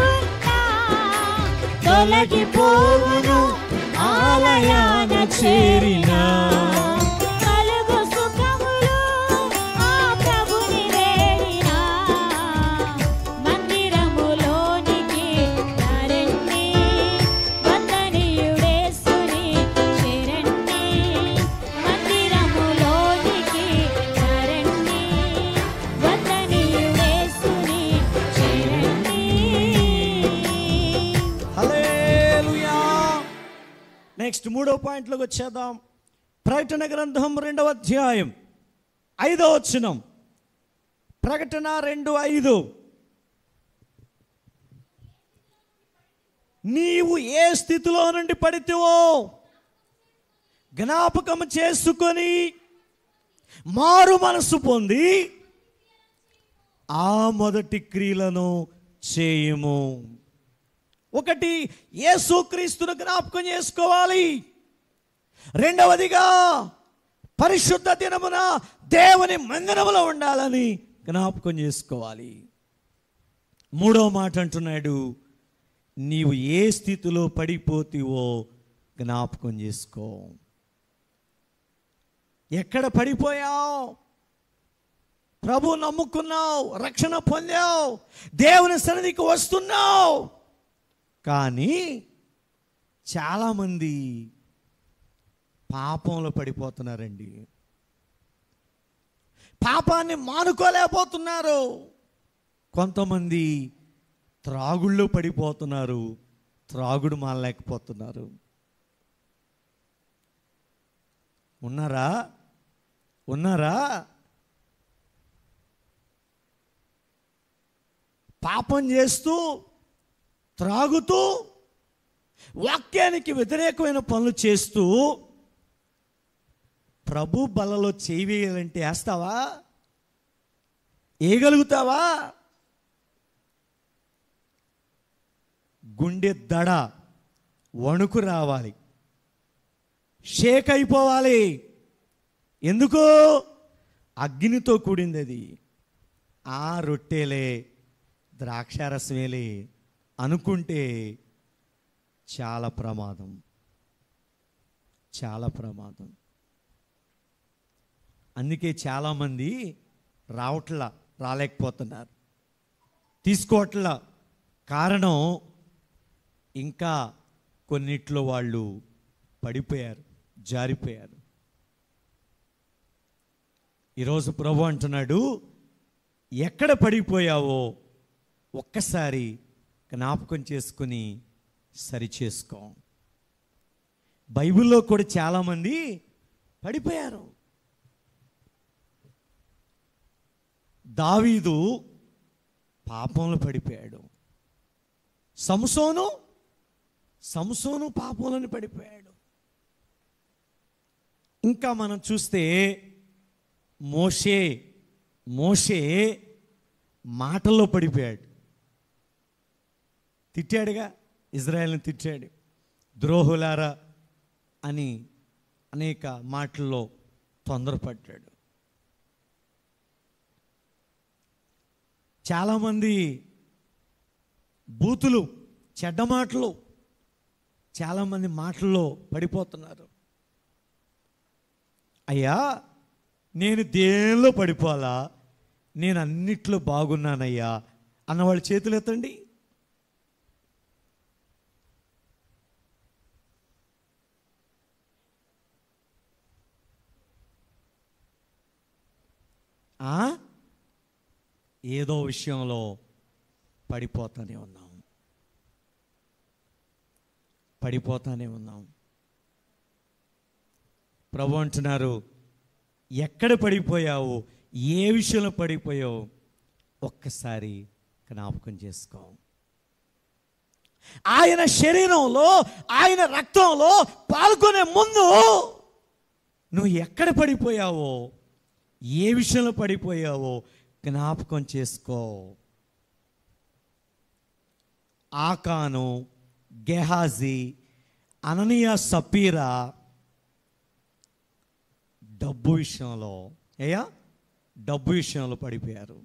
ఉన్నా తొలగిపోవును, ఆలయాన చేరిన కలుగు సుఖములు ఆ ప్రభుని వేడిన మందిరములోనికి రండి, వందనీయుడేసుని చేరండి. మందిరములోనికి రండి, వందనీయుడేసుని చేరండి. హల్లెలూయా. నెక్స్ట్ 3వ పాయింట్లోకి వచ్చేద్దాం. ప్రకటన గ్రంథం 2వ అధ్యాయం 5వ వచనం. ప్రకటన 2:5. నీవు ఏ స్థితిలో నుండి పడితేవో జ్ఞాపకం చేసుకొని మారు మనసు పొంది ఆ మొదటి క్రియలను చేయుము. ఒకటి, యేసుక్రీస్తును జ్ఞాపకం చేసుకోవాలి. రెండవదిగా పరిశుద్ధ దినమున దేవుని మందిరములో ఉండాలని జ్ఞాపకం చేసుకోవాలి. మూడో మాట అంటున్నాడు, నీవు ఏ స్థితిలో పడిపోతావో జ్ఞాపకం చేసుకో. ఎక్కడ పడిపోయావు? ప్రభు నమ్ముకున్నావు, రక్షణ పొందావు, దేవుని సన్నిధికి వస్తున్నావు, కానీ చాలామంది పాపంలో పడిపోతున్నారండి. పాపాన్ని మానుకోలేకపోతున్నారు. కొంతమంది త్రాగుళ్ళు పడిపోతున్నారు, త్రాగుడు మానలేకపోతున్నారు. ఉన్నారా? పాపం చేస్తూ, త్రాగుతూ, వాక్యానికి వ్యతిరేకమైన పనులు చేస్తూ ప్రభు బలలో చేయి వేయాలంటే వేస్తావా? వేయగలుగుతావా? గుండె దడ వణుకు రావాలి, షేక్ అయిపోవాలి. ఎందుకు? అగ్నితో కూడింది అది. ఆ రొట్టెలే, ద్రాక్షారసమేలే అనుకుంటే చాలా ప్రమాదం, చాలా ప్రమాదం. అందుకే చాలామంది రాలేకపోతున్నారు, తీసుకోవట్లా. కారణం ఇంకా కొన్నిట్లో వాళ్ళు పడిపోయారు, జారిపోయారు. ఈరోజు ప్రభు అంటున్నాడు, ఎక్కడ పడిపోయావో ఒక్కసారి జ్ఞాపకం చేసుకుని సరిచేసుకో. బైబిల్లో కూడా చాలామంది పడిపోయారు. దావీదు పాపంలో పడిపోయాడు. సంసోను పాపంలోని పడిపోయాడు. ఇంకా మనం చూస్తే మోషే మాటల్లో పడిపోయాడు. తిట్టాడుగా, ఇజ్రాయెల్ని తిట్టాడు, ద్రోహులారా అని అనేక మాటల్లో తొందరపడ్డాడు. చాలామంది బూతులు, చెడ్డ మాటలు, చాలామంది మాటల్లో పడిపోతున్నారు. అయ్యా, నేను దేనిలో పడిపోవాలా? నేను అన్నిట్లో బాగున్నానయ్యా అన్నవాళ్ళు చేతులు ఎత్తండి. ఏదో విషయంలో పడిపోతానే ఉన్నాం. ప్రభు అంటున్నారు, ఎక్కడ పడిపోయావు, ఏ విషయంలో పడిపోయావు ఒక్కసారి జ్ఞాపకం చేసుకో. ఆయన శరీరంలో, ఆయన రక్తంలో పాల్గొనే ముందు నువ్వు ఎక్కడ పడిపోయావో, ఏ విషయంలో పడిపోయావో జ్ఞాపకం చేసుకో. ఆకాను, గెహాజీ, అననీయ, సపీరా డబ్బు విషయంలో పడిపోయారు.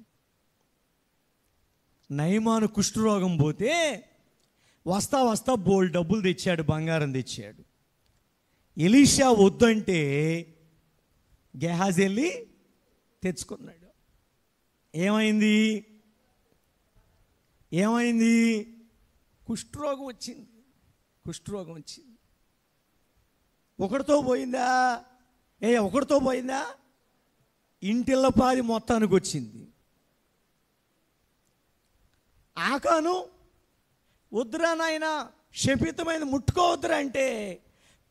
నయమాను కుష్ఠరోగం పోతే వస్తా బోల్ డబ్బులు తెచ్చాడు, బంగారం తెచ్చాడు. ఎలీషా వద్దంటే గెహాజీ వెళ్ళి తెచ్చుకున్నాడు. ఏమైంది? కుష్ఠరోగం వచ్చింది. ఒకటితో పోయిందా? ఇంటిల్ల పాది మొత్తానికి వచ్చింది. ఆకాను, వద్దురా నాయన, శపితమైన ముట్టుకోవద్దురా అంటే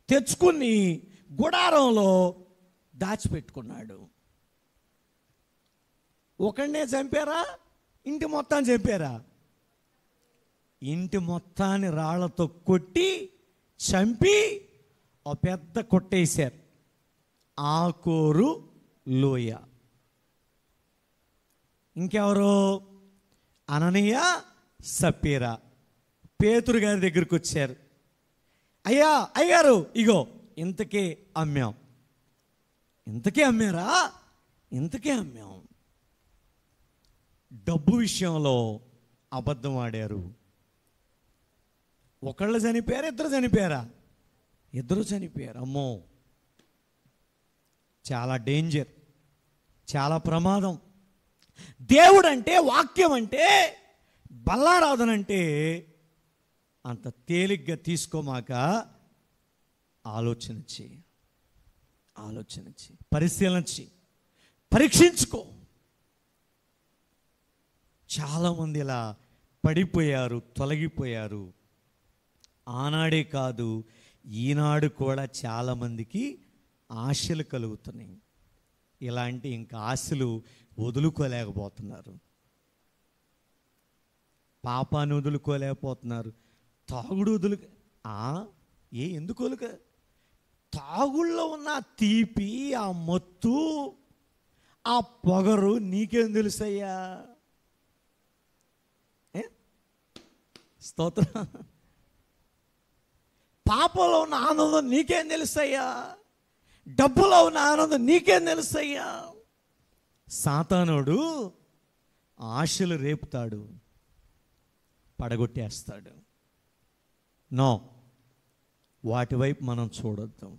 తెచ్చుకుని గుడారంలో దాచిపెట్టుకున్నాడు. ఒకడినే చంపారా? ఇంటి మొత్తాన్ని చంపారా? ఇంటి మొత్తాన్ని రాళ్లతో కొట్టి చంపి ఒక పెద్ద కొట్టేశారు. ఆకోరు లోయ. ఇంకెవరు? అననీయ, సపీరా పేతురు గారి దగ్గరికి వచ్చారు. అయ్యా అయ్యారు, ఇగో ఇంతకే అమ్మాం. ఇంతకే అమ్మారా? ఇంతకే అమ్మాం. డబ్బు విషయంలో అబద్ధం ఆడారు. ఒకళ్ళు చనిపోయారు, ఇద్దరు చనిపోయారా? ఇద్దరు చనిపోయారు. అమ్మో, చాలా డేంజర్, చాలా ప్రమాదం. దేవుడు అంటే, వాక్యం అంటే, బల్లారాధనంటే అంత తేలిగ్గా తీసుకోమాక ఆలోచన చేయి, పరిశీలన చేయి, పరీక్షించుకో. చాలామంది ఇలా పడిపోయారు, తొలగిపోయారు. ఆనాడే కాదు, ఈనాడు కూడా చాలామందికి ఆశలు కలుగుతున్నాయి. ఇలాంటి ఇంకా ఆశలు వదులుకోలేకపోతున్నారు, పాపాన్ని వదులుకోలేకపోతున్నారు, తాగుడు ఎందుకు తాగుళ్ళో ఉన్న తీపి, ఆ మత్తు, ఆ పొగరు నీకేం తెలుసయ్యా? స్తోత్రం. పాపంలో ఉన్న ఆనందం నీకేం తెలుసయ్యా? డబ్బులో ఉన్న ఆనందం నీకేం తెలుసయ్యా? సాతానుడు ఆశలు రేపుతాడు, పడగొట్టేస్తాడు. నో, వాటి వైపు మనం చూడొద్దు.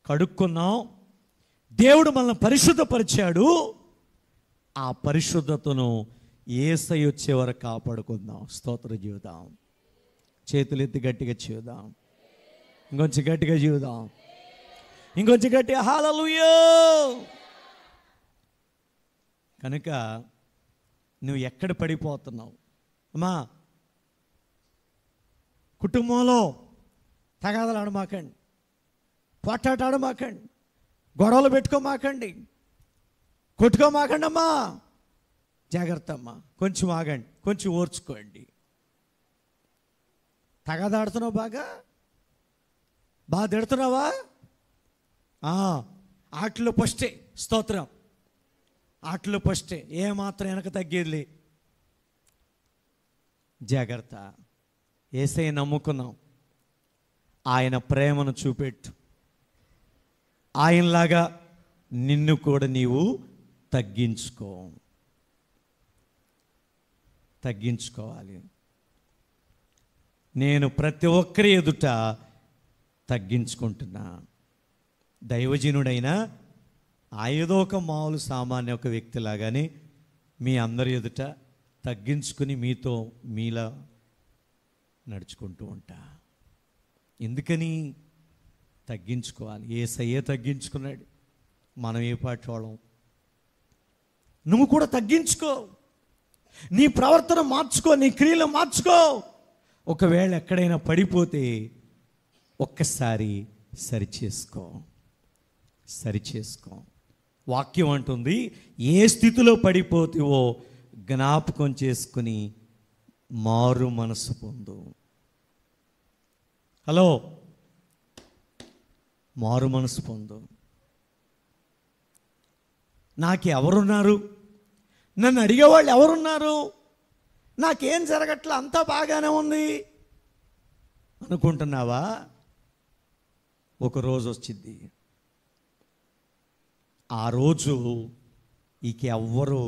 కడుక్కున్నాం, దేవుడు మనల్ని పరిశుద్ధపరిచాడు. ఆ పరిశుద్ధతను యేసయ్య వచ్చే వరకు కాపాడుకుందాం. స్తోత్ర జీవితం. చేతులు ఎత్తి గట్టిగా చూద్దాం, ఇంకొంచెం గట్టిగా చూద్దాం, ఇంకొంచెం గట్టిగా హల్లెలూయా. కనుక నువ్వు ఎక్కడ పడిపోతున్నావు? అమ్మా, కుటుంబంలో తగాదలు ఆడమాకండి, పోట్లాట ఆడమాకండి, గొడవలు పెట్టుకోమాకండి, కొట్టుకోమాకండి. అమ్మా జాగ్రత్త అమ్మా, కొంచెం ఆగండి, కొంచెం ఓర్చుకోండి. తగాదాడుతున్నావు, బాగా తిడుతున్నావా? ఆటలో ఫస్టే. స్తోత్రం. ఆటలో ఫస్టే, ఏమాత్రం వెనక తగ్గేదిలే. జాగ్రత్త. యేసయ్య నమ్ముకున్నాం, ఆయన ప్రేమను చూపెట్టు. ఆయనలాగా నిన్ను కూడా నీవు తగ్గించుకోవాలి. నేను ప్రతి ఒక్కరి ఎదుట తగ్గించుకుంటున్నా. దైవజనుడైన ఏదో ఒక మామూలు సామాన్య ఒక వ్యక్తిలాగానే మీ అందరి ఎదుట తగ్గించుకుని మీలా నడుచుకుంటూ ఉంటా. ఎందుకని తగ్గించుకోవాలి? యేసయ్యే తగ్గించుకున్నాడు, మనం ఏ పాటి వాళ్ళం? నువ్వు కూడా తగ్గించుకో, నీ ప్రవర్తన మార్చుకో, నీ క్రియలు మార్చుకో. ఒకవేళ ఎక్కడైనా పడిపోతే ఒక్కసారి సరిచేసుకో. వాక్యం అంటుంది, ఏ స్థితిలో పడిపోతావో జ్ఞాపకం చేసుకుని మారు మనసు పొందు. హలో, మారు మనసు పొందు. నాకు ఎవరున్నారు? నన్ను అడిగేవాళ్ళు ఎవరున్నారు? నాకేం జరగట్లా, అంతా బాగానే ఉంది అనుకుంటున్నావా? ఒక రోజు వచ్చింది, ఆ రోజు ఇక ఎవ్వరూ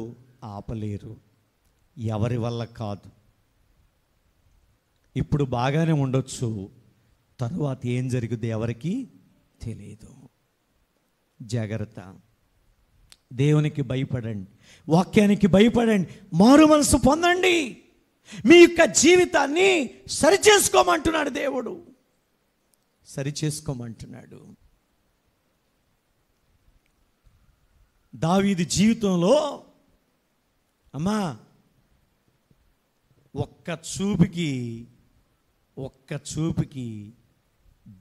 ఆపలేరు, ఎవరి వల్ల కాదు. ఇప్పుడు బాగానే ఉండొచ్చు, తరువాత ఏం జరుగుద్ది ఎవరికి తెలియదు. జాగ్రత్త. దేవునికి భయపడండి, వాక్యానికి భయపడండి, మారు మనసు పొందండి. మీ యొక్క జీవితాన్ని సరిచేసుకోమంటున్నాడు దేవుడు, సరిచేసుకోమంటున్నాడు. దావీదు జీవితంలో అమ్మా ఒక్క చూపుకి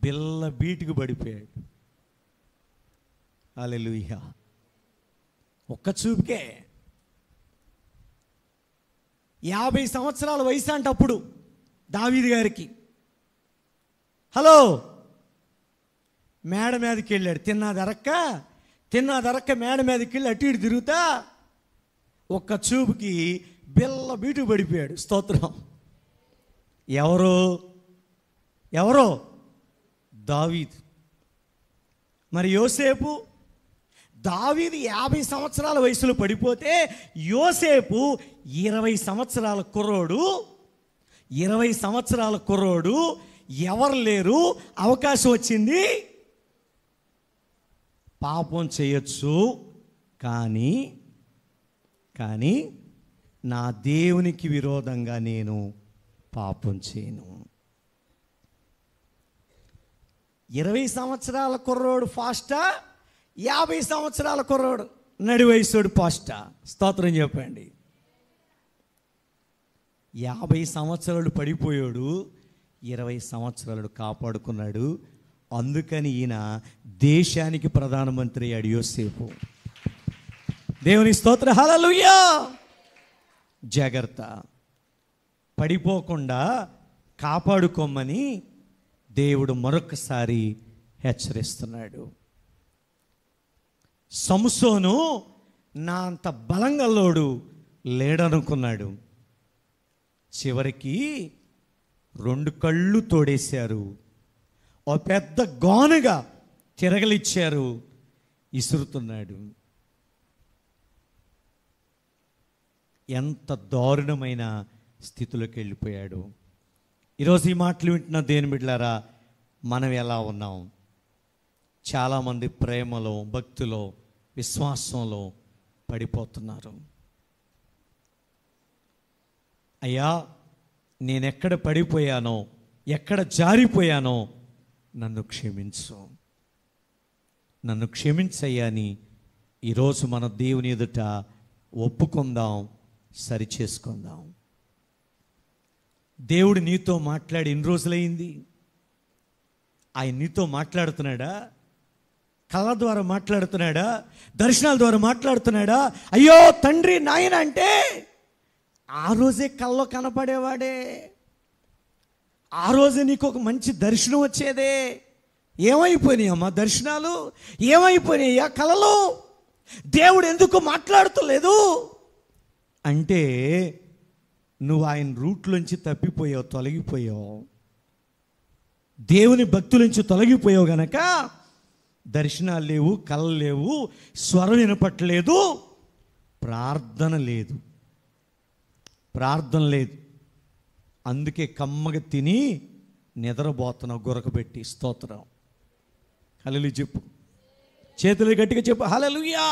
బిల్ల బీటుకు పడిపోయాడు. హల్లెలూయా. ఒక్క చూపుకే 50 సంవత్సరాల వయసు అంటే అప్పుడు దావీదు గారికి. హలో, మేడ మీదకి వెళ్ళాడు, తిన్నా దరక్క మేడ మీదకి వెళ్ళి అటు ఇటు తిరుగుతా ఒక్క చూపుకి బిల్ల బీటు పడిపోయాడు. స్తోత్రం. ఎవరో దావీదు. మరి యోసేపు, దావీదు 50 సంవత్సరాల వయసులో పడిపోతే యోసేపు 20 సంవత్సరాల కుర్రోడు. 20 సంవత్సరాల కుర్రోడు, ఎవరు లేరు, అవకాశం వచ్చింది, పాపం చేయొచ్చు, కానీ నా దేవునికి విరోధంగా నేను పాపం చేయను. 20 సంవత్సరాల కుర్రోడు ఫాస్టా, 50 సంవత్సరాల కుర్రోడు నడి వయసుడు ఫాస్టా? స్తోత్రం చెప్పండి. 50 సంవత్సరాలు పడిపోయాడు, 20 సంవత్సరాలు కాపాడుకున్నాడు. అందుకని ఈయన దేశానికి ప్రధానమంత్రి అయ్యాడు యోసేపు. దేవుని స్తోత్ర. హల్లెలూయా. జాగ్రత్త, పడిపోకుండా కాపాడుకోమని దేవుడు మరొకసారి హెచ్చరిస్తున్నాడు. సంసోను నా అంత బలంగల్లోడు లేడనుకున్నాడు. చివరికి 2 కళ్ళు తోడేశారు, ఓ పెద్ద గానుగా తిరగలిచ్చారు, ఇసురుతున్నాడు. ఎంత దారుణమైన స్థితిలోకి వెళ్ళిపోయాడు. ఈరోజు ఈ మాటలు వింటున్న దేవుని బిడ్డలారా, మనం ఎలా ఉన్నాం? చాలామంది ప్రేమలో, భక్తిలో, విశ్వాసంలో పడిపోతున్నారు. అయ్యా, నేనెక్కడ పడిపోయానో, ఎక్కడ జారిపోయానో నన్ను క్షమించు, నన్ను క్షమించయ్యా అని ఈరోజు మన దేవుని ఎదుట ఒప్పుకుందాం, సరిచేసుకుందాం. దేవుడు నీతో మాట్లాడి ఎన్ని రోజులైంది? ఆయన నీతో మాట్లాడుతున్నాడా? కళ ద్వారా మాట్లాడుతున్నాడా? దర్శనాల ద్వారా మాట్లాడుతున్నాడా? అయ్యో తండ్రి నాయన అంటే ఆ రోజే కల్లో కనపడేవాడే, ఆ రోజే నీకు ఒక మంచి దర్శనం వచ్చేదే. ఏమైపోయినాయి అమ్మా దర్శనాలు? ఏమైపోయినాయ్యా కళలు? దేవుడు ఎందుకు మాట్లాడుతలేదు అంటే నువ్వు ఆయన రూట్లోంచి తప్పిపోయావు, తొలగిపోయావు, దేవుని భక్తుల తొలగిపోయావు గనక దర్శనాలు లేవు, కళలు లేవు, స్వరం వినపట్లేదు, ప్రార్థన లేదు. అందుకే కమ్మగా తిని నిద్రపోతున్నావు గురకబెట్టి. స్తోత్రం. హల్లెలూయా చెప్పు, చేతులు గట్టిగా చెప్పు. హల్లెలూయా.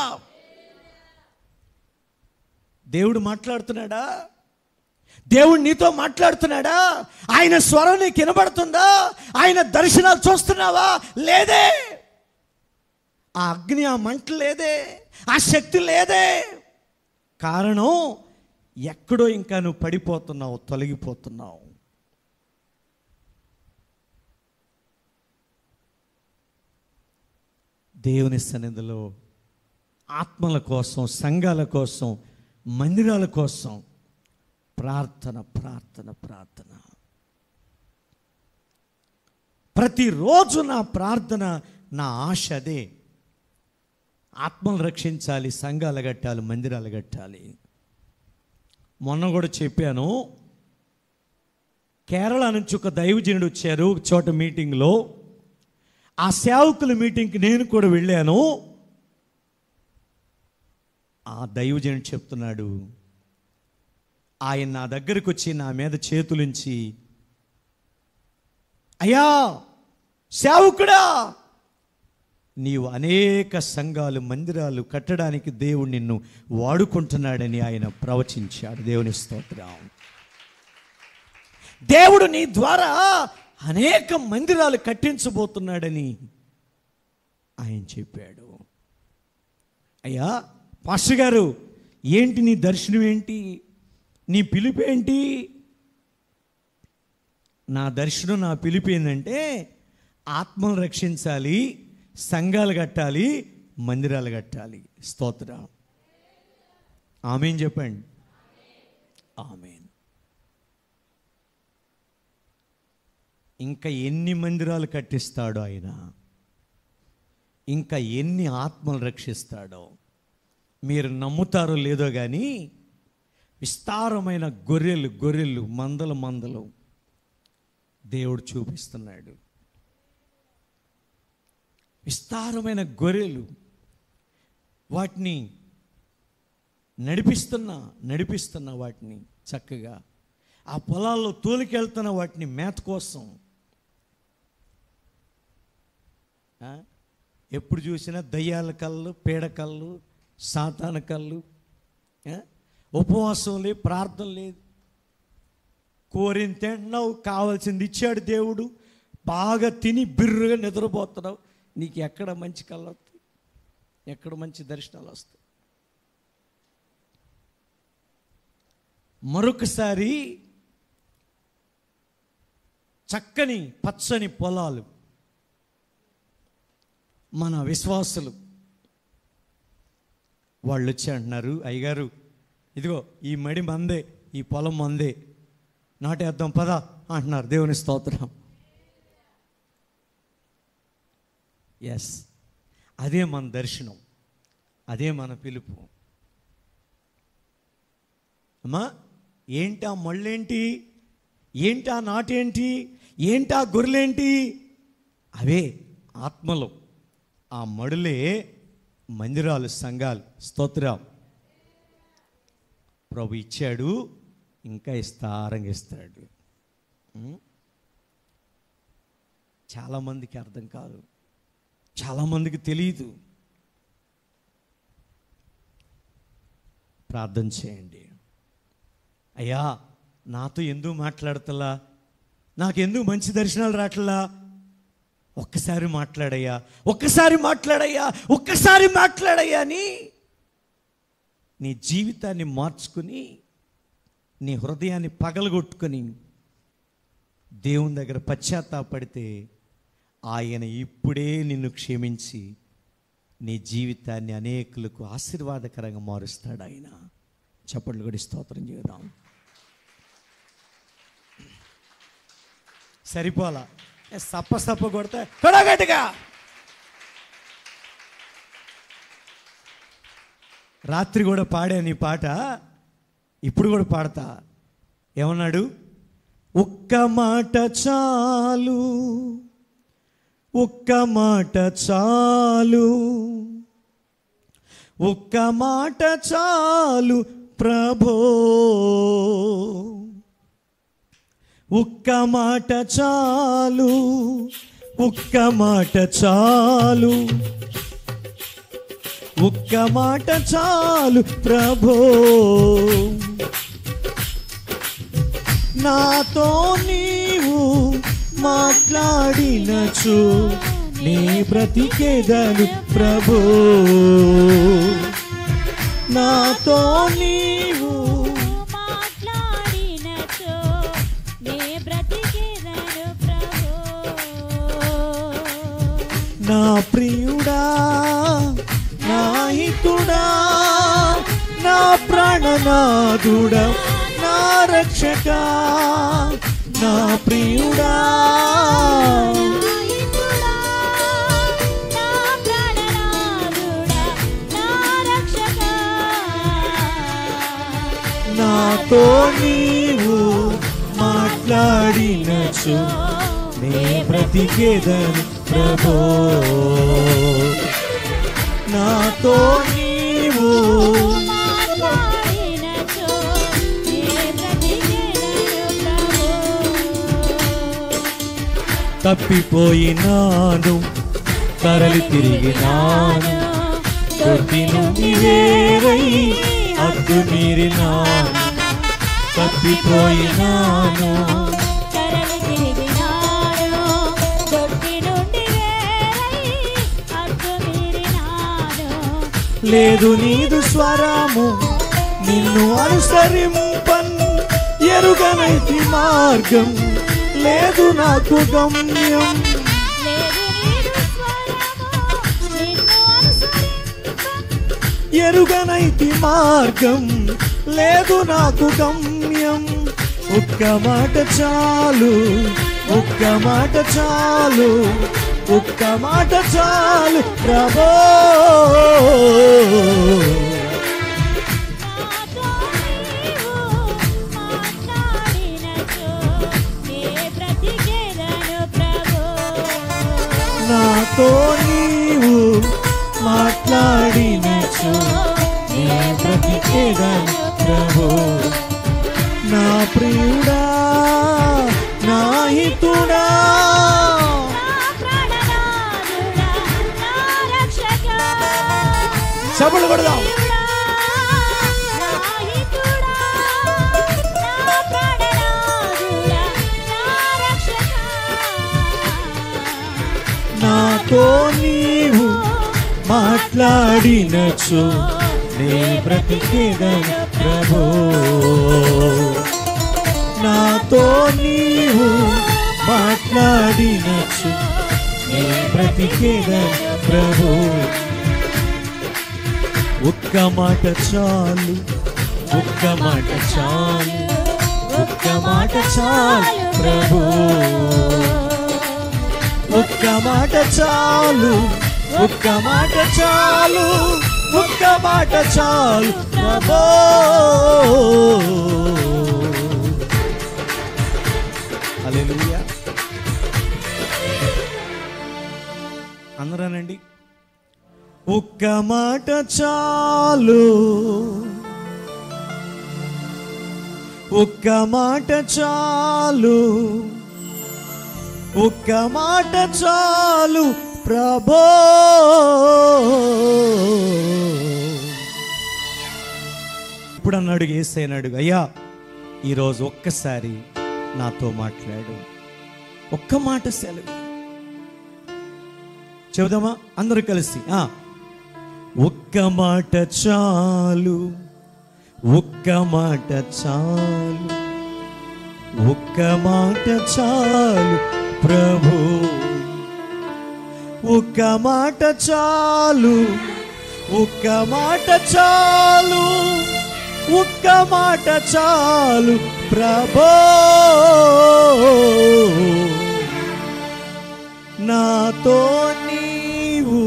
దేవుడు మాట్లాడుతున్నాడా? దేవుడు నీతో మాట్లాడుతున్నాడా? ఆయన స్వరం నీకు వినబడుతుందా? ఆయన దర్శనాలు చూస్తున్నావా? లేదే. ఆ అగ్ని, ఆ మంట లేదే, ఆ శక్తి లేదే. కారణం ఎక్కడో ఇంకా నువ్వు పడిపోతున్నావు, తొలగిపోతున్నావు. దేవుని సన్నిధిలో ఆత్మల కోసం, సంఘాల కోసం, మందిరాల కోసం ప్రార్థన. ప్రతిరోజు నా ప్రార్థన, నా ఆశ అదే. ఆత్మలు రక్షించాలి, సంఘాలు కట్టాలి, మందిరాలు కట్టాలి. మొన్న కూడా చెప్పాను, కేరళ నుంచి ఒక దైవజనుడు వచ్చారు ఒక చోట మీటింగ్లో. ఆ సేవకుల మీటింగ్కి నేను కూడా వెళ్ళాను. ఆ దైవజనుడు చెప్తున్నాడు, ఆయన నా దగ్గరికి వచ్చి నా మీద చేతులుంచి, అయ్యా సేవకుడా, నీవు అనేక సంఘాలు, మందిరాలు కట్టడానికి దేవుడు నిన్ను వాడుకుంటున్నాడని ఆయన ప్రవచించాడు. దేవుని స్తోత్రం. దేవుడు నీ ద్వారా అనేక మందిరాలు కట్టించబోతున్నాడని ఆయన చెప్పాడు. అయ్యా పాస్టర్ గారు, ఏంటి నీ దర్శనం ఏంటి? నీ పిలుపు ఏంటి? నా దర్శనం, నా పిలుపు ఏంటంటే ఆత్మను రక్షించాలి, సంఘాలు కట్టాలి, మందిరాలు కట్టాలి. స్తోత్రం. ఆమేన్ చెప్పండి. ఆమేన్. ఇంకా ఎన్ని మందిరాలు కట్టిస్తాడో ఆయన, ఇంకా ఎన్ని ఆత్మలు రక్షిస్తాడో మీరు నమ్ముతారో లేదో కానీ విస్తారమైన గొర్రెలు గొర్రెలు మందలు మందలు దేవుడు చూపిస్తున్నాడు. విస్తారమైన గొర్రెలు, వాటిని నడిపిస్తున్న వాటిని చక్కగా ఆ పొలాల్లో తోలికెళ్తున్న వాటిని మేత కోసం. ఎప్పుడు చూసినా దయ్యాల కళ్ళు, పీడకళ్ళు, సాతాన కళ్ళు, ఉపవాసం లేదు, ప్రార్థన లేదు. కోరిన తిన్నావు, కావాల్సింది ఇచ్చాడు దేవుడు, బాగా తిని బిర్రుగా నిద్రపోతున్నావు. నీకు ఎక్కడ మంచి కళ్ళు వస్తాయి, ఎక్కడ మంచి దర్శనాలు వస్తాయి? మరొకసారి చక్కని పచ్చని పొలాలు, మన విశ్వాసులు వాళ్ళు వచ్చి అంటున్నారు, అయ్యగారు ఇదిగో ఈ మడి మందే, ఈ పొలం మందే, నాటేద్దాం పదా అంటున్నారు. దేవుని స్తోత్రం. ఎస్, అదే మన దర్శనం, అదే మన పిలుపు. అమ్మా, ఏంటా మళ్ళేంటి, ఏంటా నాటేంటి, ఏంటా గొర్రెలేంటి? అవే ఆత్మలు, ఆ మడులే మందిరాలు, సంఘాలు. స్తోత్రం. ప్రభు ఇచ్చాడు, ఇంకా విస్తారంగా ఇస్తాడు. చాలామందికి అర్థం కాదు, చాలామందికి తెలియదు. ప్రార్థన చేయండి. అయ్యా, నాతో ఎందుకు మాట్లాడతలా, నాకెందుకు మంచి దర్శనాలు రావట్లా? ఒక్కసారి మాట్లాడయ్యా, ఒక్కసారి మాట్లాడయ్యా, ఒక్కసారి మాట్లాడయ్యా అని నీ జీవితాన్ని మార్చుకుని, నీ హృదయాన్ని పగలగొట్టుకొని దేవుని దగ్గర పశ్చాత్తాపడితే ఆయన ఇప్పుడే నిన్ను క్షమించి నీ జీవితాన్ని అనేకులకు ఆశీర్వాదకరంగా మారుస్తాడు ఆయన. చప్పట్లు కూడా స్తోత్రం చేద్దాం. సరిపోలా, సప్ప కొడితే కొడగట్టుగా. రాత్రి కూడా పాడాను ఈ పాట, ఇప్పుడు కూడా పాడతా. ఏమన్నాడు? ఒక్క మాట చాలు, ఒక్క మాట చాలు, ఒక్క మాట చాలు ప్రభో, ఒక్క మాట చాలు, ఒక్క మాట చాలు, ఒక్క మాట చాలు ప్రభో, నాతో నీవు మాట్లాడినచు నీ బ్రతికేదను ప్రభో, నాతో నీవు మాట్లాడినచు నీ బ్రతికేదను ప్రభో. నా ప్రియుడా, నా హితుడా, నా ప్రాణనాథుడా, నా రక్షక, నా ప్రియుడా, నాతో నీవు మాట్లాడినచు నీ బ్రతికేదను ప్రభో, నాతో నీవు తప్పిపోయినాను, తరలి తిరిగినాను, కొద్ది నుండి వేరై అద్దు మీరినాను, తప్పిపోయినాను, తరలి తిరిగినాను, కొద్ది నుండి వేరై అద్దు మీరినాను. లేదు నీదు స్వరము నిన్ను అనుసరింపన్, ఎరుగనైతి మార్గం లేదు నాకు గమ్యం, ఎరుగనైతి మార్గం లేదు నాకు గమ్యం. ఒక్క మాట చాలు, ఒక్క మాట చాలు, ఒక్క మాట చాలు ప్రభో, నాతో నీవు మాట్లాడినచో నీ బ్రతికేదను ప్రభు. నా ప్రియుడా నా హితుడా చప్పట్లు కొడదాం. నాతో నీవు మాట్లాడినచో నీ బ్రతికేదను ప్రభు. నాతో నీవు మాట్లాడినచో నీ బ్రతికేదను ప్రభు. ఒక్క మాట చాలు, ఒక్క మాట చాలు, ఒక్క మాట చాలు ప్రభు. ఒక్క మాట చాలు, ఒక్క మాట చాలు, ఒక్క మాట చాలు ప్రభు. హల్లెలూయా. అందరానండి. ఒక్క మాట చాలు, ఒక్క మాట చాలు, ఒక్క మాట చాలు ప్రభో. ఇప్పుడు అన్నాడు యేసయ్యను అడుగు, అయ్యా ఈరోజు ఒక్కసారి నాతో మాట్లాడు, ఒక్క మాట సెలవు చెబుదామా అందరూ కలిసి? ఒక్క మాట చాలు, ఒక్క మాట చాలు, ఒక్క మాట చాలు ప్రభు. ఒక్క మాట చాలు, ఒక్క మాట చాలు, ఒక్క మాట చాలు ప్రభు. నాతో నీవు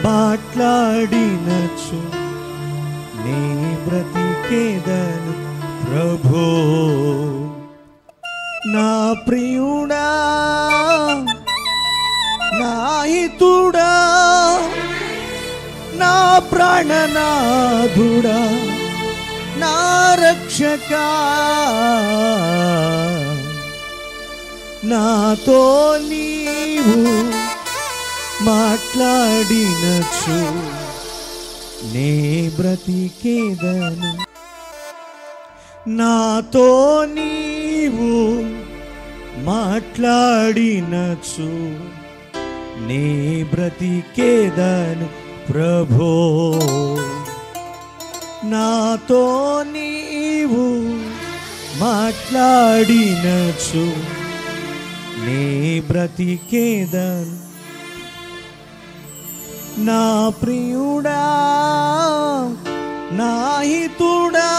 మాట్లాడినచో నీ బ్రతికేదను ప్రభు. నా ప్రియుడా నా హితుడా నా ప్రాణనాథుడా నా రక్షకా, నాతో నీవు మాట్లాడినచో నీ బ్రతికేదను. నాతో నీవు మాట్లాడినచో నీ బ్రతికేదను ప్రభో. నాతో నీవు మాట్లాడినచో నీ బ్రతికేదను. నా ప్రియుడా నా హితుడా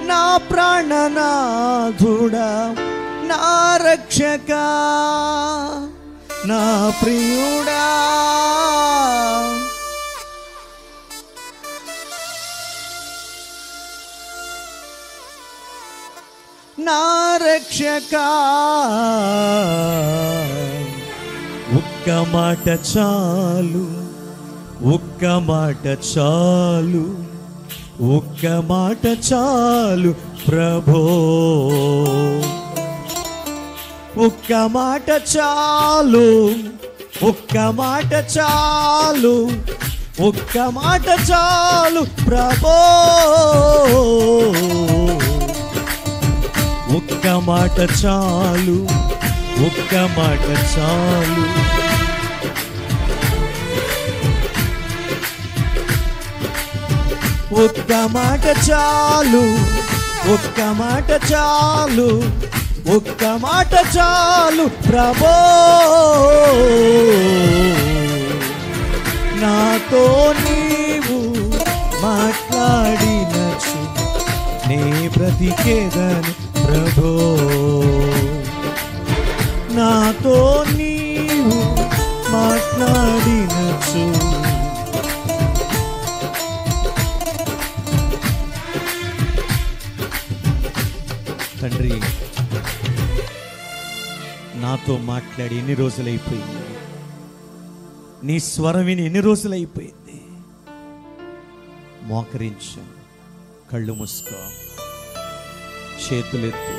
నా ప్రాణనాథుడా నా రక్షకా, నా ప్రియుడా నా రక్షకా. ఒక్క మాట చాలు, ఒక్క మాట చాలు, ఒక్క మాట చాలు ప్రభో. ఒక్క మాట చాలు, ఒక్క మాట చాలు, ఒక్క మాట చాలు ప్రభో. ఒక్క మాట చాలు, ఒక్క మాట చాలు, ఒక్క మాట చాలు, ఒక్క మాట చాలు, ఒక్క మాట చాలు ప్రభో. నాతో నీవు మాట్లాడినచో నీ బ్రతికేదను ప్రభో. నాతో నీవు మాట్లాడినచో తండ్రి నాతో మాట్లాడి ఎన్ని రోజులైపోయింది. నీ స్వరం విని ఎన్ని రోజులు అయిపోయింది? మోకరించు, కళ్ళు మూసుకో, చేతులెత్తు.